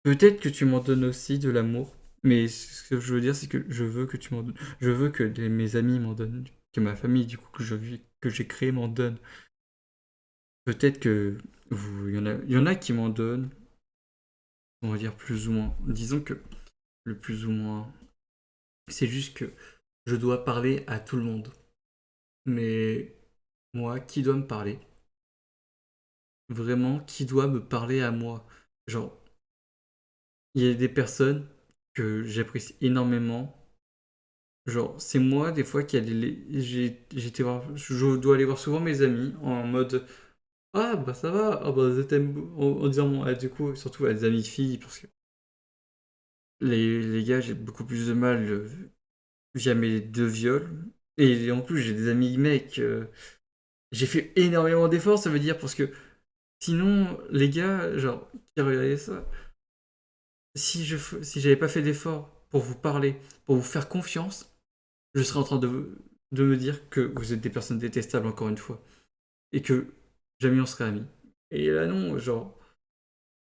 A: Peut-être que tu m'en donnes aussi de l'amour, Mais ce que je veux dire, c'est que je veux que tu m'en donnes. Je veux que mes amis m'en donnent. Que ma famille, du coup, que j'ai créé m'en donne. Peut-être que il y en a qui m'en donnent, on va dire plus ou moins. Disons que le plus ou moins, c'est juste que je dois parler à tout le monde. Mais moi, qui doit me parler? Vraiment, qui doit me parler à moi? Genre, il y a des personnes que j'apprécie énormément. Genre, c'est moi, des fois, j'étais voir, je dois aller voir souvent mes amis en mode ah, bah ça va, ah, bah je t'aime, en disant, bon, ah, du coup, surtout à des amis filles, parce que les gars, j'ai beaucoup plus de mal via mes deux viols. Et en plus, j'ai des amis mecs, j'ai fait énormément d'efforts, ça veut dire, parce que sinon, les gars, genre, qui regardaient ça, si j'avais pas fait d'efforts pour vous parler, pour vous faire confiance, je serais en train de me dire que vous êtes des personnes détestables, encore une fois, et que jamais on serait amis. Et là, non, genre,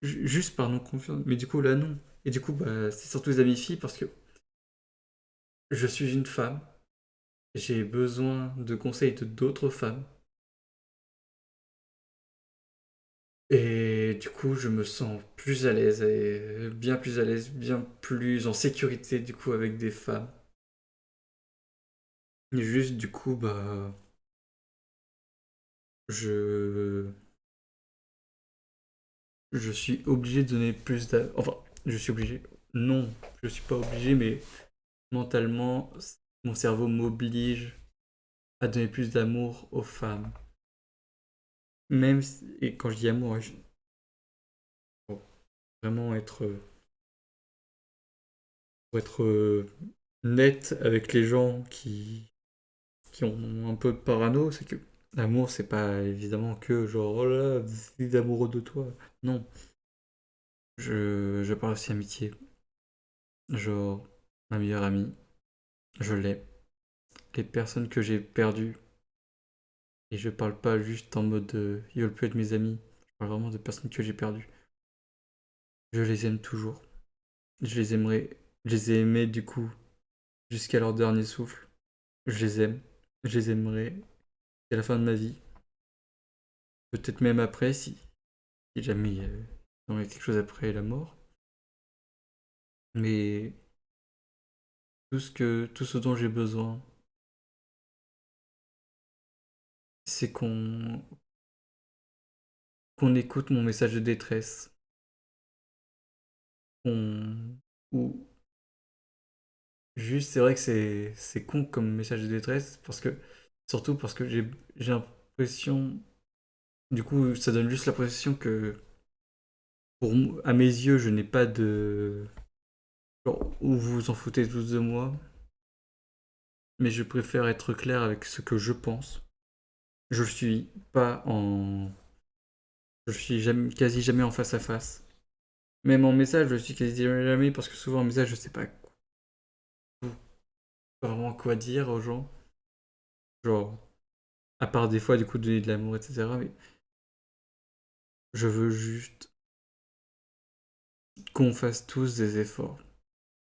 A: juste par non-confiance. Mais du coup, là, non. Et du coup, bah, c'est surtout les amis filles parce que je suis une femme. J'ai besoin de conseils de d'autres femmes. Et du coup, je me sens plus à l'aise, et bien plus à l'aise, bien plus en sécurité, du coup, avec des femmes. Et juste, du coup, bah, je, je suis obligé de donner plus d'amour. Enfin, je suis obligé. Non, je suis pas obligé, mais mentalement, mon cerveau m'oblige à donner plus d'amour aux femmes. Et quand je dis amour, faut vraiment pour être net avec les gens qui ont un peu de parano, c'est que l'amour, c'est pas évidemment que genre, oh là, c'est amoureux de toi. Non, je parle aussi amitié. Genre, ma meilleure amie, je l'ai. Les personnes que j'ai perdues, et je parle pas juste en mode ils veulent plus être mes amis, je parle vraiment de personnes que j'ai perdues. Je les aime toujours. Je les aimerai, je les ai aimées du coup jusqu'à leur dernier souffle. Je les aime. Je les aimerai à la fin de ma vie. Peut-être même après, si jamais il y a quelque chose après la mort. Mais tout ce dont j'ai besoin, c'est qu'on écoute mon message de détresse. Qu'on, ou juste, c'est vrai que c'est con comme message de détresse, surtout parce que j'ai l'impression, du coup, ça donne juste l'impression que, à mes yeux, je n'ai pas de, genre, ou vous vous en foutez tous de moi, mais je préfère être clair avec ce que je pense. Je suis pas en. Je suis quasi jamais en face à face. Même en message, je suis quasi jamais parce que souvent en message, je sais pas vraiment quoi dire aux gens. Genre, à part des fois, du coup, donner de l'amour, etc. Mais je veux juste qu'on fasse tous des efforts.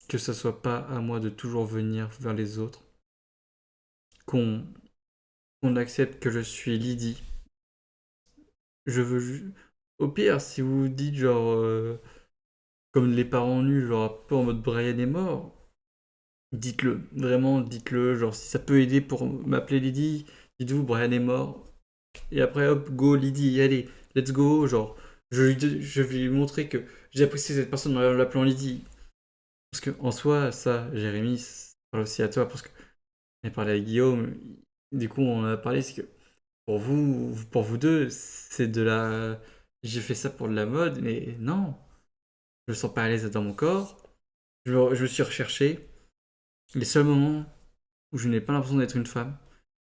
A: Que ça soit pas à moi de toujours venir vers les autres. Qu'on qu'on accepte que je suis Lydie. Je veux juste. Au pire, si vous vous dites genre. Comme les parents nus, genre un peu en mode Brian est mort, dites-le. Vraiment, dites-le. Genre, si ça peut aider pour m'appeler Lydie, dites-vous Brian est mort. Et après, hop, go Lydie, allez, let's go. Genre, je vais lui montrer que j'ai apprécié cette personne en l'appelant Lydie. Parce que en soi, ça, Jérémy, ça parle aussi à toi. Parce que j'ai parlé à Guillaume. Du coup, on en a parlé. C'est que pour vous deux, c'est de la. J'ai fait ça pour de la mode, mais non. Je me sens pas à l'aise dans mon corps. Je me suis recherché. Les seuls moments où je n'ai pas l'impression d'être une femme,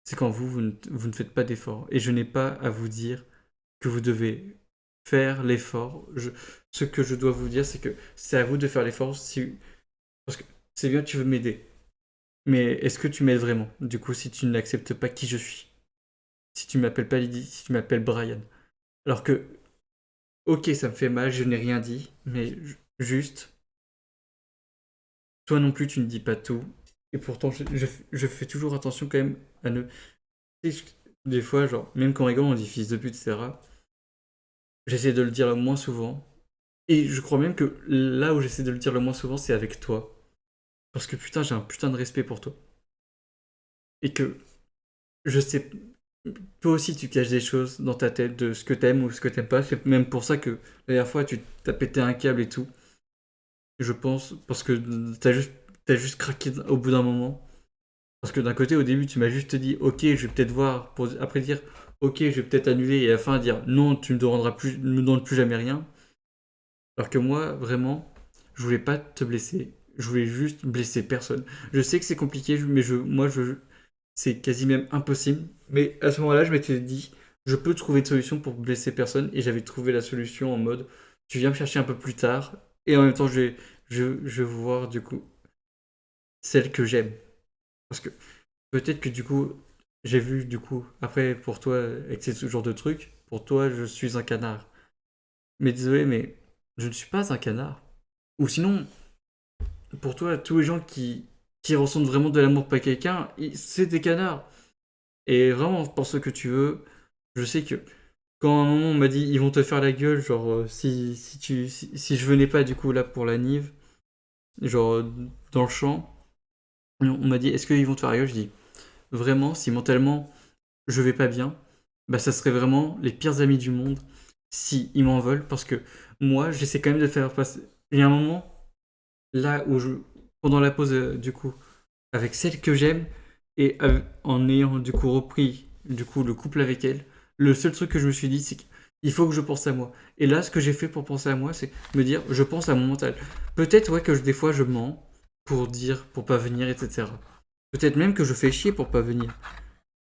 A: c'est quand vous ne faites pas d'effort. Et je n'ai pas à vous dire que vous devez faire l'effort. Ce que je dois vous dire, c'est que c'est à vous de faire l'effort parce que c'est bien, tu veux m'aider. Mais est-ce que tu m'aides vraiment? Du coup, si tu n'acceptes pas qui je suis, si tu m'appelles pas Lydie, si tu m'appelles Brian. Alors que, ok, ça me fait mal, je n'ai rien dit, mais juste, toi non plus, tu ne dis pas tout. Et pourtant, je fais toujours attention quand même à ne. Tu sais, des fois, genre, même quand on rigole, on dit fils de pute, etc. J'essaie de le dire le moins souvent. Et je crois même que là où j'essaie de le dire le moins souvent, c'est avec toi. Parce que putain, j'ai un putain de respect pour toi. Et que je sais. Toi aussi, tu caches des choses dans ta tête de ce que t'aimes ou ce que t'aimes pas. C'est même pour ça que la dernière fois, tu t'as pété un câble et tout. Je pense. Parce que t'as juste craqué au bout d'un moment. Parce que d'un côté, au début, tu m'as juste dit, ok, je vais peut-être voir, pour après dire, ok, je vais peut-être annuler, et à la fin dire, non, tu ne me rendras plus, ne me donnes plus jamais rien. Alors que moi, vraiment, je voulais pas te blesser, je voulais juste blesser personne. Je sais que c'est compliqué, mais c'est quasi même impossible. Mais à ce moment-là, je m'étais dit, je peux trouver une solution pour blesser personne, et j'avais trouvé la solution en mode, tu viens me chercher un peu plus tard, et en même temps, je vais voir du coup celle que j'aime. Parce que peut-être que du coup, j'ai vu du coup, après pour toi, avec ce genre de truc, pour toi, je suis un canard. Mais désolé, mais je ne suis pas un canard. Ou sinon, pour toi, tous les gens qui ressentent vraiment de l'amour pour quelqu'un, c'est des canards. Et vraiment, pour ce que tu veux, je sais que quand à un moment on m'a dit ils vont te faire la gueule, genre si je venais pas du coup là pour la Nive, genre dans le champ, on m'a dit est-ce qu'ils vont te faire la gueule? Je dis vraiment, si mentalement je vais pas bien, bah ça serait vraiment les pires amis du monde si ils m'en veulent parce que moi j'essaie quand même de faire passer. Il y a un moment là où pendant la pause du coup avec celle que j'aime et en ayant du coup repris du coup le couple avec elle, le seul truc que je me suis dit c'est qu'il faut que je pense à moi. Et là ce que j'ai fait pour penser à moi c'est me dire je pense à mon mental. Peut-être ouais que des fois je mens pour dire pour pas venir etc. Peut-être même que je fais chier pour pas venir.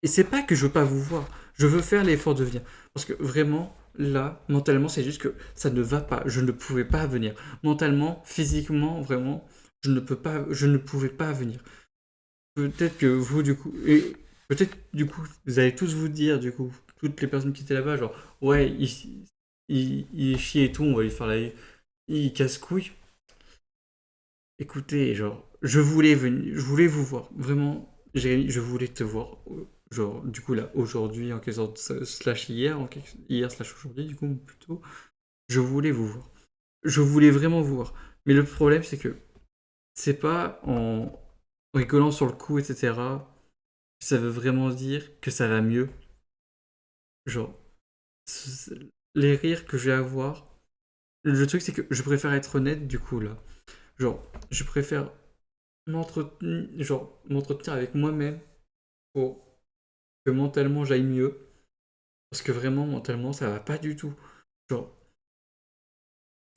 A: Et c'est pas que je veux pas vous voir, je veux faire l'effort de venir. Parce que vraiment, là, mentalement, c'est juste que ça ne va pas. Je ne pouvais pas venir. Mentalement, physiquement, vraiment, je ne pouvais pas venir. Peut-être que vous, du coup, et peut-être, du coup, vous allez tous vous dire, du coup, toutes les personnes qui étaient là-bas, genre, ouais, il est chier et tout, on va lui faire la. Il casse couille. Écoutez, genre, je voulais venir, je voulais vous voir. Vraiment, Jérémy, je voulais te voir. Genre, du coup, là, aujourd'hui, en quelque sorte, slash hier, hier slash aujourd'hui, du coup, plutôt. Je voulais vous voir. Je voulais vraiment vous voir. Mais le problème, c'est que c'est pas en rigolant sur le coup, etc. que ça veut vraiment dire que ça va mieux. Genre, les rires que je vais avoir. Le truc, c'est que je préfère être honnête, du coup, là. Genre, je préfère m'entretenir avec moi-même pour que mentalement j'aille mieux. Parce que vraiment, mentalement, ça va pas du tout. Genre,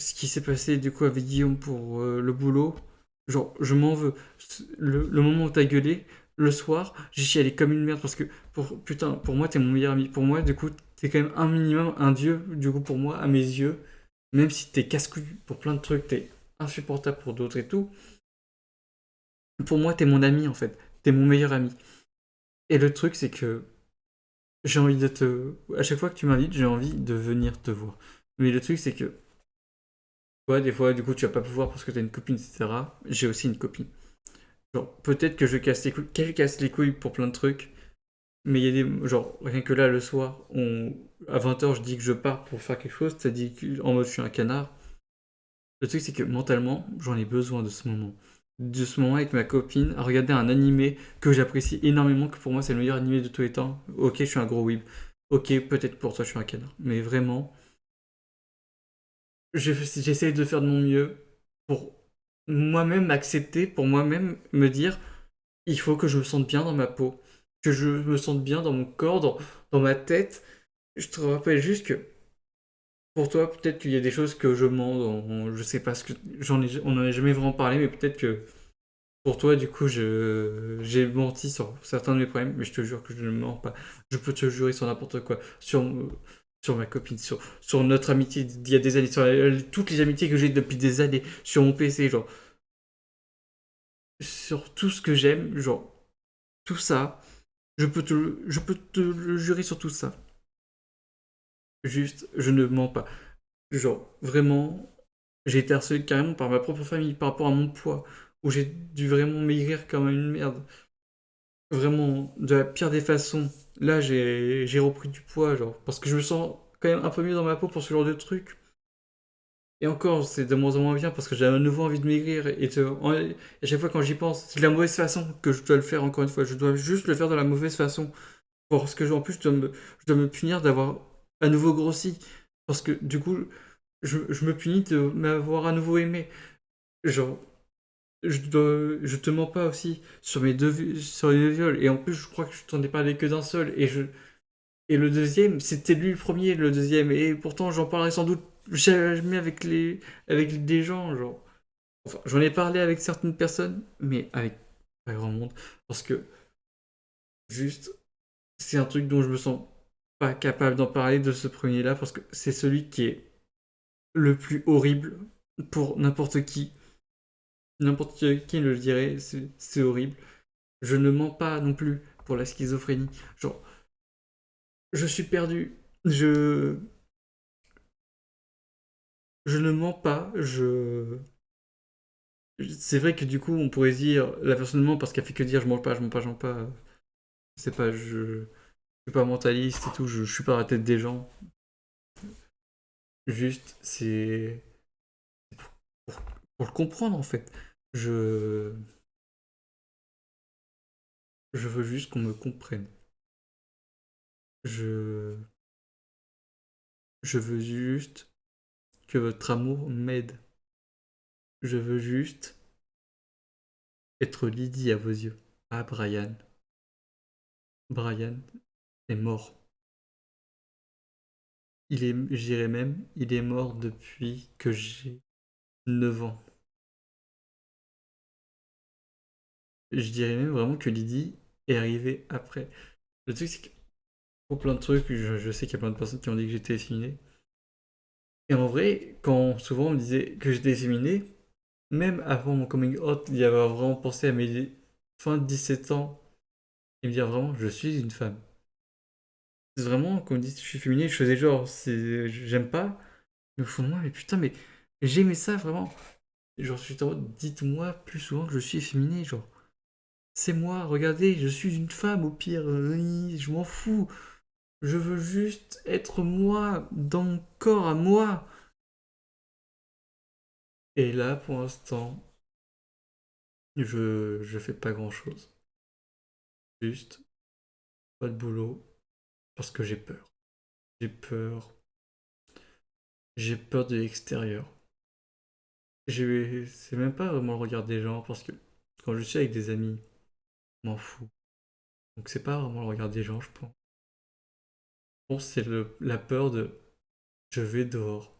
A: ce qui s'est passé du coup avec Guillaume pour le boulot, genre, je m'en veux. Le moment où t'as gueulé, le soir, j'y suis allé comme une merde parce que, putain, pour moi, t'es mon meilleur ami. Pour moi, du coup, t'es quand même un minimum, un dieu, du coup, pour moi, à mes yeux. Même si t'es casse-couille pour plein de trucs, t'es insupportable pour d'autres et tout. Pour moi, t'es mon ami en fait. T'es mon meilleur ami. Et le truc, c'est que j'ai envie de te. À chaque fois que tu m'invites, j'ai envie de venir te voir. Mais le truc, c'est que, ouais, des fois, du coup, tu vas pas pouvoir parce que t'as une copine, etc. J'ai aussi une copine. Genre, peut-être que je casse les couilles, qu'elle casse les couilles pour plein de trucs, mais il y a des. Genre, rien que là, le soir, à 20h, je dis que je pars pour faire quelque chose, t'as dit en mode je suis un canard. Le truc, c'est que mentalement, j'en ai besoin de ce moment. De ce moment avec ma copine, à regarder un animé que j'apprécie énormément, que pour moi, c'est le meilleur animé de tous les temps. Ok, je suis un gros weeb. Ok, peut-être pour toi, je suis un canard. Mais vraiment, j'essaye de faire de mon mieux pour moi-même m'accepter, pour moi-même me dire, il faut que je me sente bien dans ma peau, que je me sente bien dans mon corps, dans ma tête. Je te rappelle juste que pour toi, peut-être qu'il y a des choses que je mens, je sais pas ce que on en a jamais vraiment parlé, mais peut-être que pour toi, du coup, j'ai menti sur certains de mes problèmes, mais je te jure que je ne mens pas. Je peux te jurer sur n'importe quoi, sur ma copine, sur notre amitié d'il y a des années, sur toutes les amitiés que j'ai depuis des années, sur mon PC, genre, sur tout ce que j'aime, genre, tout ça, je peux te le jurer sur tout ça. Juste, je ne mens pas. Genre, vraiment, j'ai été harcelé carrément par ma propre famille par rapport à mon poids. où j'ai dû vraiment maigrir comme une merde. Vraiment, de la pire des façons. Là, j'ai repris du poids, genre, parce que je me sens quand même un peu mieux dans ma peau pour ce genre de truc. Et encore, c'est de moins en moins bien parce que j'ai à nouveau envie de maigrir. À chaque fois quand j'y pense, c'est de la mauvaise façon que je dois le faire encore une fois. Je dois juste le faire de la mauvaise façon. Parce que en plus, je dois me punir d'avoir à nouveau grossi. Parce que du coup, je me punis de m'avoir à nouveau aimé. Genre, je te mens pas aussi sur sur les deux viols. Et en plus, je crois que je t'en ai parlé que d'un seul. Et le deuxième, c'était lui le premier, le deuxième. Et pourtant, j'en parlerai sans doute jamais avec des gens. Genre. Enfin, j'en ai parlé avec certaines personnes, mais avec pas grand monde. Parce que juste, c'est un truc dont je me sens pas capable d'en parler de ce premier-là. Parce que c'est celui qui est le plus horrible pour n'importe qui. N'importe qui le dirait, c'est horrible. Je ne mens pas non plus pour la schizophrénie. Genre, je suis perdu. Je ne mens pas. C'est vrai que du coup, on pourrait dire la personne ment parce qu'elle fait que dire je mange pas, je mange pas, je mange pas. C'est pas, je suis pas mentaliste et tout, je suis pas à la tête des gens. Juste, c'est pour le comprendre en fait. Je, je veux juste qu'on me comprenne. Je, je veux juste que votre amour m'aide. Je veux juste être Lydie à vos yeux. Ah, Brian. Brian est mort. Je dirais même, il est mort depuis que j'ai 9 ans. Je dirais même vraiment que Lydie est arrivée après. Le truc, c'est que pour plein de trucs, je sais qu'il y a plein de personnes qui ont dit que j'étais efféminé. Et en vrai, quand souvent on me disait que j'étais efféminé, même avant mon coming out, il y avait vraiment pensé à mes fins de 17 ans et me dire vraiment, je suis une femme. C'est vraiment, quand on me dit que je suis féminé, je faisais genre, j'aime pas. Mais au fond de moi, mais putain, mais j'aimais ça vraiment. Genre, je suis en mode, dites-moi plus souvent que je suis efféminé, genre. C'est moi, regardez, je suis une femme au pire, je m'en fous. Je veux juste être moi, dans mon corps à moi. Et là, pour l'instant, je fais pas grand-chose. Juste, pas de boulot, parce que j'ai peur. J'ai peur. J'ai peur de l'extérieur. C'est même pas vraiment le regard des gens, parce que quand je suis avec des amis, je m'en fous. Donc c'est pas vraiment le regard des gens, je pense. Je pense que c'est la peur de je vais dehors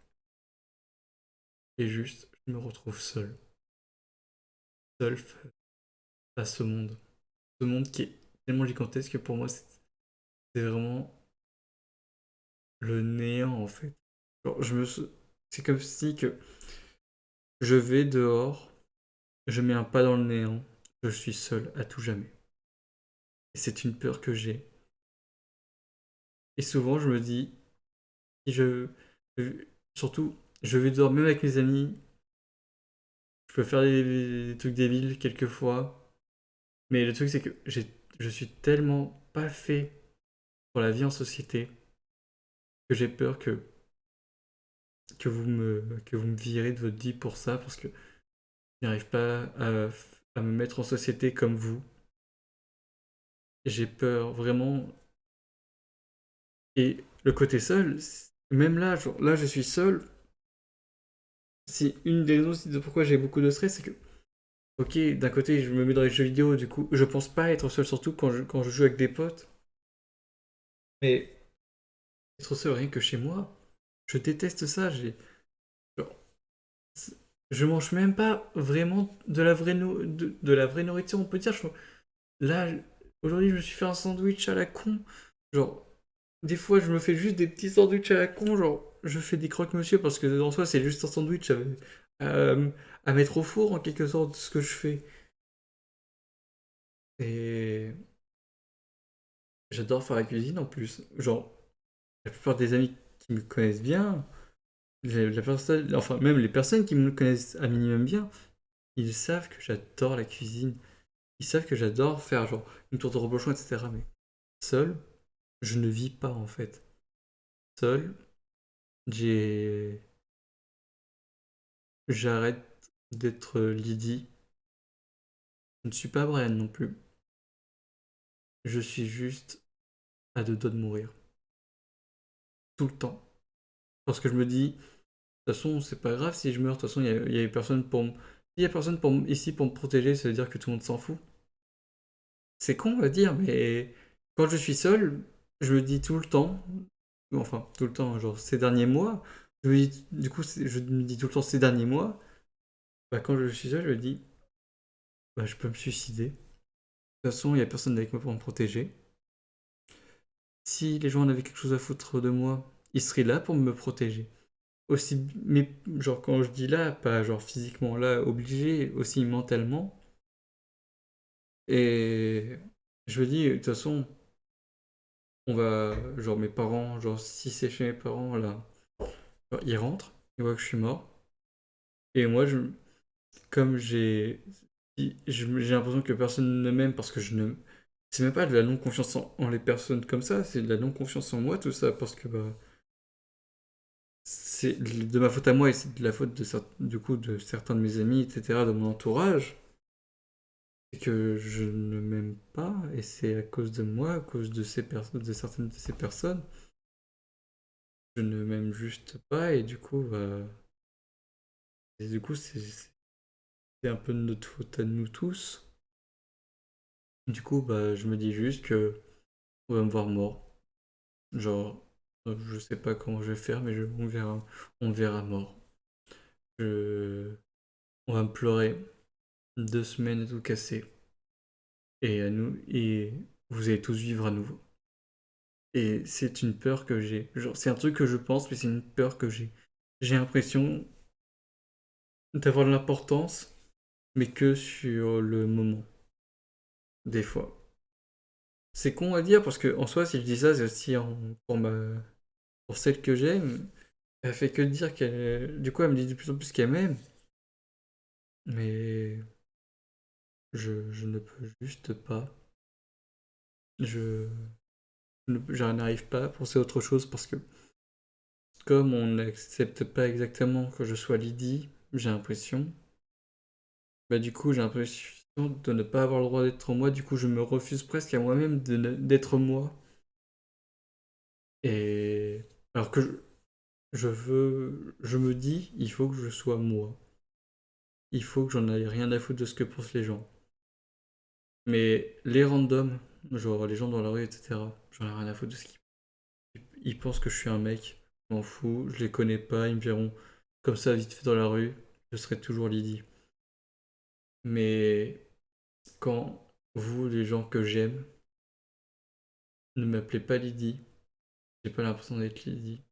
A: et juste je me retrouve seul. Seul à ce monde. Ce monde qui est tellement gigantesque que pour moi c'est vraiment le néant en fait. Genre, c'est comme si que je vais dehors, je mets un pas dans le néant, je suis seul à tout jamais. Et c'est une peur que j'ai. Et souvent je me dis, si surtout, je vais dehors même avec mes amis, je peux faire des trucs débiles quelquefois, mais le truc c'est que je suis tellement pas fait pour la vie en société que j'ai peur que vous me virez de votre vie pour ça parce que je n'arrive pas à me mettre en société comme vous. J'ai peur vraiment. Et le côté seul, même là, genre, là je suis seul. C'est une des raisons aussi de pourquoi j'ai beaucoup de stress, c'est que, ok, d'un côté je me mets dans les jeux vidéo, du coup je pense pas être seul, surtout quand je joue avec des potes. Mais être seul rien que chez moi, je déteste ça. Genre, je mange même pas vraiment de la vraie nourriture, on peut dire. Là, aujourd'hui, je me suis fait un sandwich à la con. Genre, des fois, je me fais juste des petits sandwichs à la con. Genre, je fais des croque-monsieur parce que en soi, c'est juste un sandwich à, à mettre au four, en quelque sorte, ce que je fais. Et j'adore faire la cuisine en plus. Genre, la plupart des amis qui me connaissent bien, enfin, même les personnes qui me connaissent un minimum bien, ils savent que j'adore la cuisine. Ils savent que j'adore faire genre une tour de reblochon, etc. Mais seul, je ne vis pas en fait. Seul, j'ai... J'arrête d'être Lydie. Je ne suis pas Brian non plus. Je suis juste à deux doigts de mourir. Tout le temps. Parce que je me dis, de toute façon, c'est pas grave si je meurs. De toute façon, il y a personne pour me... Il y a personne ici pour me protéger, ça veut dire que tout le monde s'en fout. C'est con à dire, mais quand je suis seul, je me dis tout le temps, enfin tout le temps, genre ces derniers mois, du coup je me dis tout le temps ces derniers mois, bah, quand je suis seul, je me dis, bah, je peux me suicider. De toute façon, il n'y a personne avec moi pour me protéger. Si les gens en avaient quelque chose à foutre de moi, ils seraient là pour me protéger. Aussi, mais genre quand je dis là, pas genre physiquement là, obligé, aussi mentalement. Et je me dis, de toute façon, on va, genre mes parents, genre si c'est chez mes parents là, genre, ils rentrent, ils voient que je suis mort. Et moi, comme j'ai l'impression que personne ne m'aime parce que je ne, c'est même pas de la non-confiance en les personnes comme ça, c'est de la non-confiance en moi tout ça parce que bah c'est de ma faute à moi et c'est de la faute du coup de certains de mes amis, etc., de mon entourage, et que je ne m'aime pas et c'est à cause de moi, à cause de ces personnes, de certaines de ces personnes, je ne m'aime juste pas et du coup bah, c'est un peu de notre faute à nous tous. Du coup, bah, je me dis juste que on va me voir mort. Genre, je sais pas comment je vais faire, mais on verra mort. Je, on va me pleurer 2 semaines tout cassé. Et vous allez tous vivre à nouveau. Et c'est une peur que j'ai. Genre, c'est un truc que je pense, mais c'est une peur que j'ai. J'ai l'impression d'avoir de l'importance, mais que sur le moment, des fois. C'est con à dire parce que en soi, si je dis ça, c'est aussi pour celle que j'aime. Elle fait que dire qu'elle. Du coup, elle me dit de plus en plus qu'elle m'aime. Mais je ne peux juste pas. Je je n'arrive pas à penser à autre chose parce que comme on n'accepte pas exactement que je sois Lydie, j'ai l'impression. Bah du coup, j'ai l'impression de ne pas avoir le droit d'être moi. Du coup, je me refuse presque à moi-même d'être moi. Et alors que je me dis, il faut que je sois moi. Il faut que j'en aille rien à foutre de ce que pensent les gens. Mais les randoms, genre les gens dans la rue, etc., j'en ai rien à foutre de ce qu'ils ils pensent que je suis un mec. Je m'en fous, je les connais pas, ils me verront comme ça vite fait dans la rue. Je serai toujours Lydie. Mais quand vous, les gens que j'aime, ne m'appelez pas Lydie, j'ai pas l'impression d'être Lydie.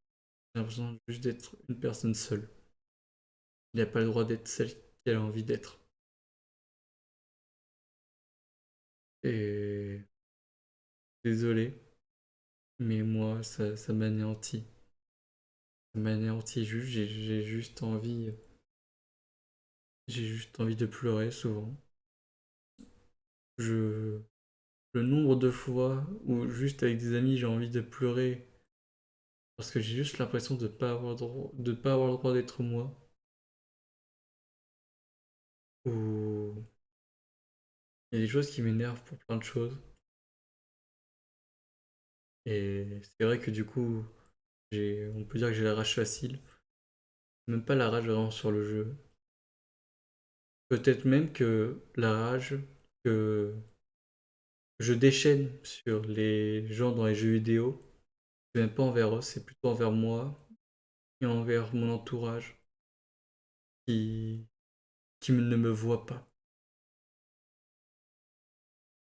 A: J'ai l'impression juste d'être une personne seule. Il n'a pas le droit d'être celle qu'elle a envie d'être. Et désolé, mais moi, ça m'anéantit. Ça m'anéantit juste, j'ai juste envie de pleurer souvent. Je, le nombre de fois où juste avec des amis j'ai envie de pleurer parce que j'ai juste l'impression de pas avoir le droit d'être moi. Ou il y a des choses qui m'énervent pour plein de choses. Et c'est vrai que du coup, on peut dire que j'ai la rage facile. Même pas la rage vraiment sur le jeu. Peut-être même que la rage que je déchaîne sur les gens dans les jeux vidéo, c'est même pas envers eux, c'est plutôt envers moi et envers mon entourage qui, ne me voit pas.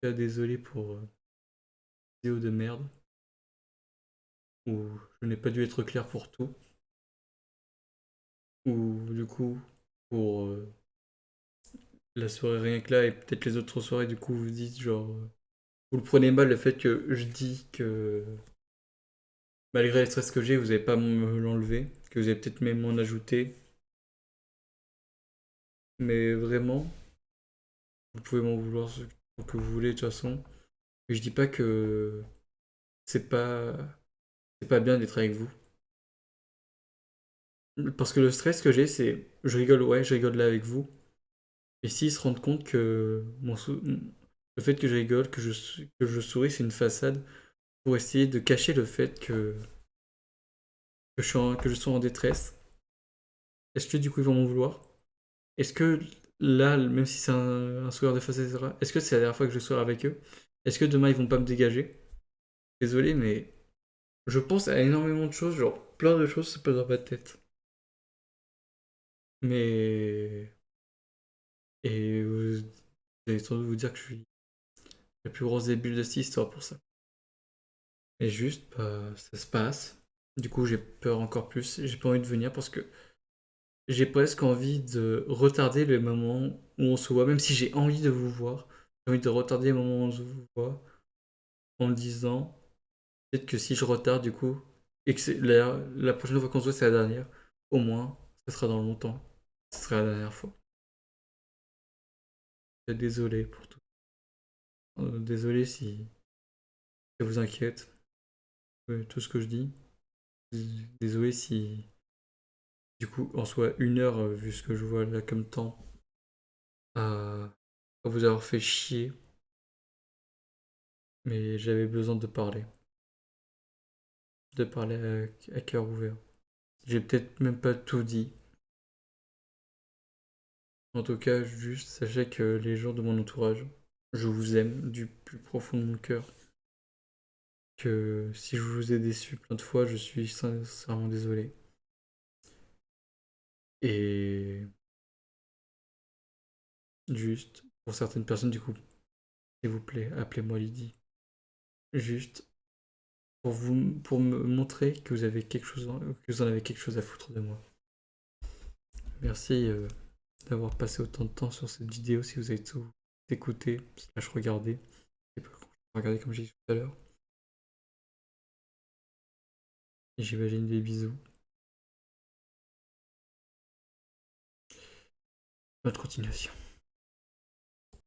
A: Désolé pour vidéo de merde où je n'ai pas dû être clair pour tout. Ou du coup, pour la soirée rien que là et peut-être les autres soirées, du coup, vous dites genre. Vous le prenez mal le fait que je dis que malgré le stress que j'ai, vous n'allez pas me l'enlever, que vous allez peut-être même m'en ajouter. Mais vraiment, vous pouvez m'en vouloir ce que vous voulez de toute façon. Et je dis pas que c'est pas c'est pas bien d'être avec vous. Parce que le stress que j'ai, c'est je rigole, ouais, je rigole là avec vous. Et s'ils se rendent compte que le fait que je rigole, que je souris, c'est une façade pour essayer de cacher le fait que je sois en détresse, est-ce que du coup ils vont m'en vouloir? Est-ce que là, même si c'est un sourire de face, etc., est-ce que c'est la dernière fois que je serai avec eux? Est-ce que demain ils vont pas me dégager? Désolé, mais je pense à énormément de choses, genre plein de choses se passent dans ma tête. Mais. Et vous allez sans doute vous dire que je suis la plus grosse débile de cette histoire pour ça. Et juste, bah, ça se passe. Du coup, j'ai peur encore plus. J'ai pas envie de venir parce que j'ai presque envie de retarder le moment où on se voit, même si j'ai envie de vous voir. J'ai envie de retarder le moment où on se voit en me disant peut-être que si je retarde du coup, et que c'est la prochaine fois qu'on se voit, c'est la dernière, au moins, ça sera dans longtemps. Ce sera la dernière fois. Désolé pour tout. Désolé si ça vous inquiète, tout ce que je dis. Désolé si, du coup, en soit 1 heure, vu ce que je vois là comme temps, à vous avoir fait chier, mais j'avais besoin de parler à cœur ouvert. J'ai peut-être même pas tout dit. En tout cas, juste sachez que les gens de mon entourage, je vous aime du plus profond de mon cœur. Que si je vous ai déçu plein de fois, je suis sincèrement désolé. Et juste, pour certaines personnes, du coup, s'il vous plaît, appelez-moi Lydie. Juste pour me montrer que vous avez que vous en avez quelque chose à foutre de moi. Merci d'avoir passé autant de temps sur cette vidéo si vous avez tout écouté, slash regardé. Je sais pas, regardé comme j'ai dit tout à l'heure. Et j'imagine des bisous. Bonne continuation.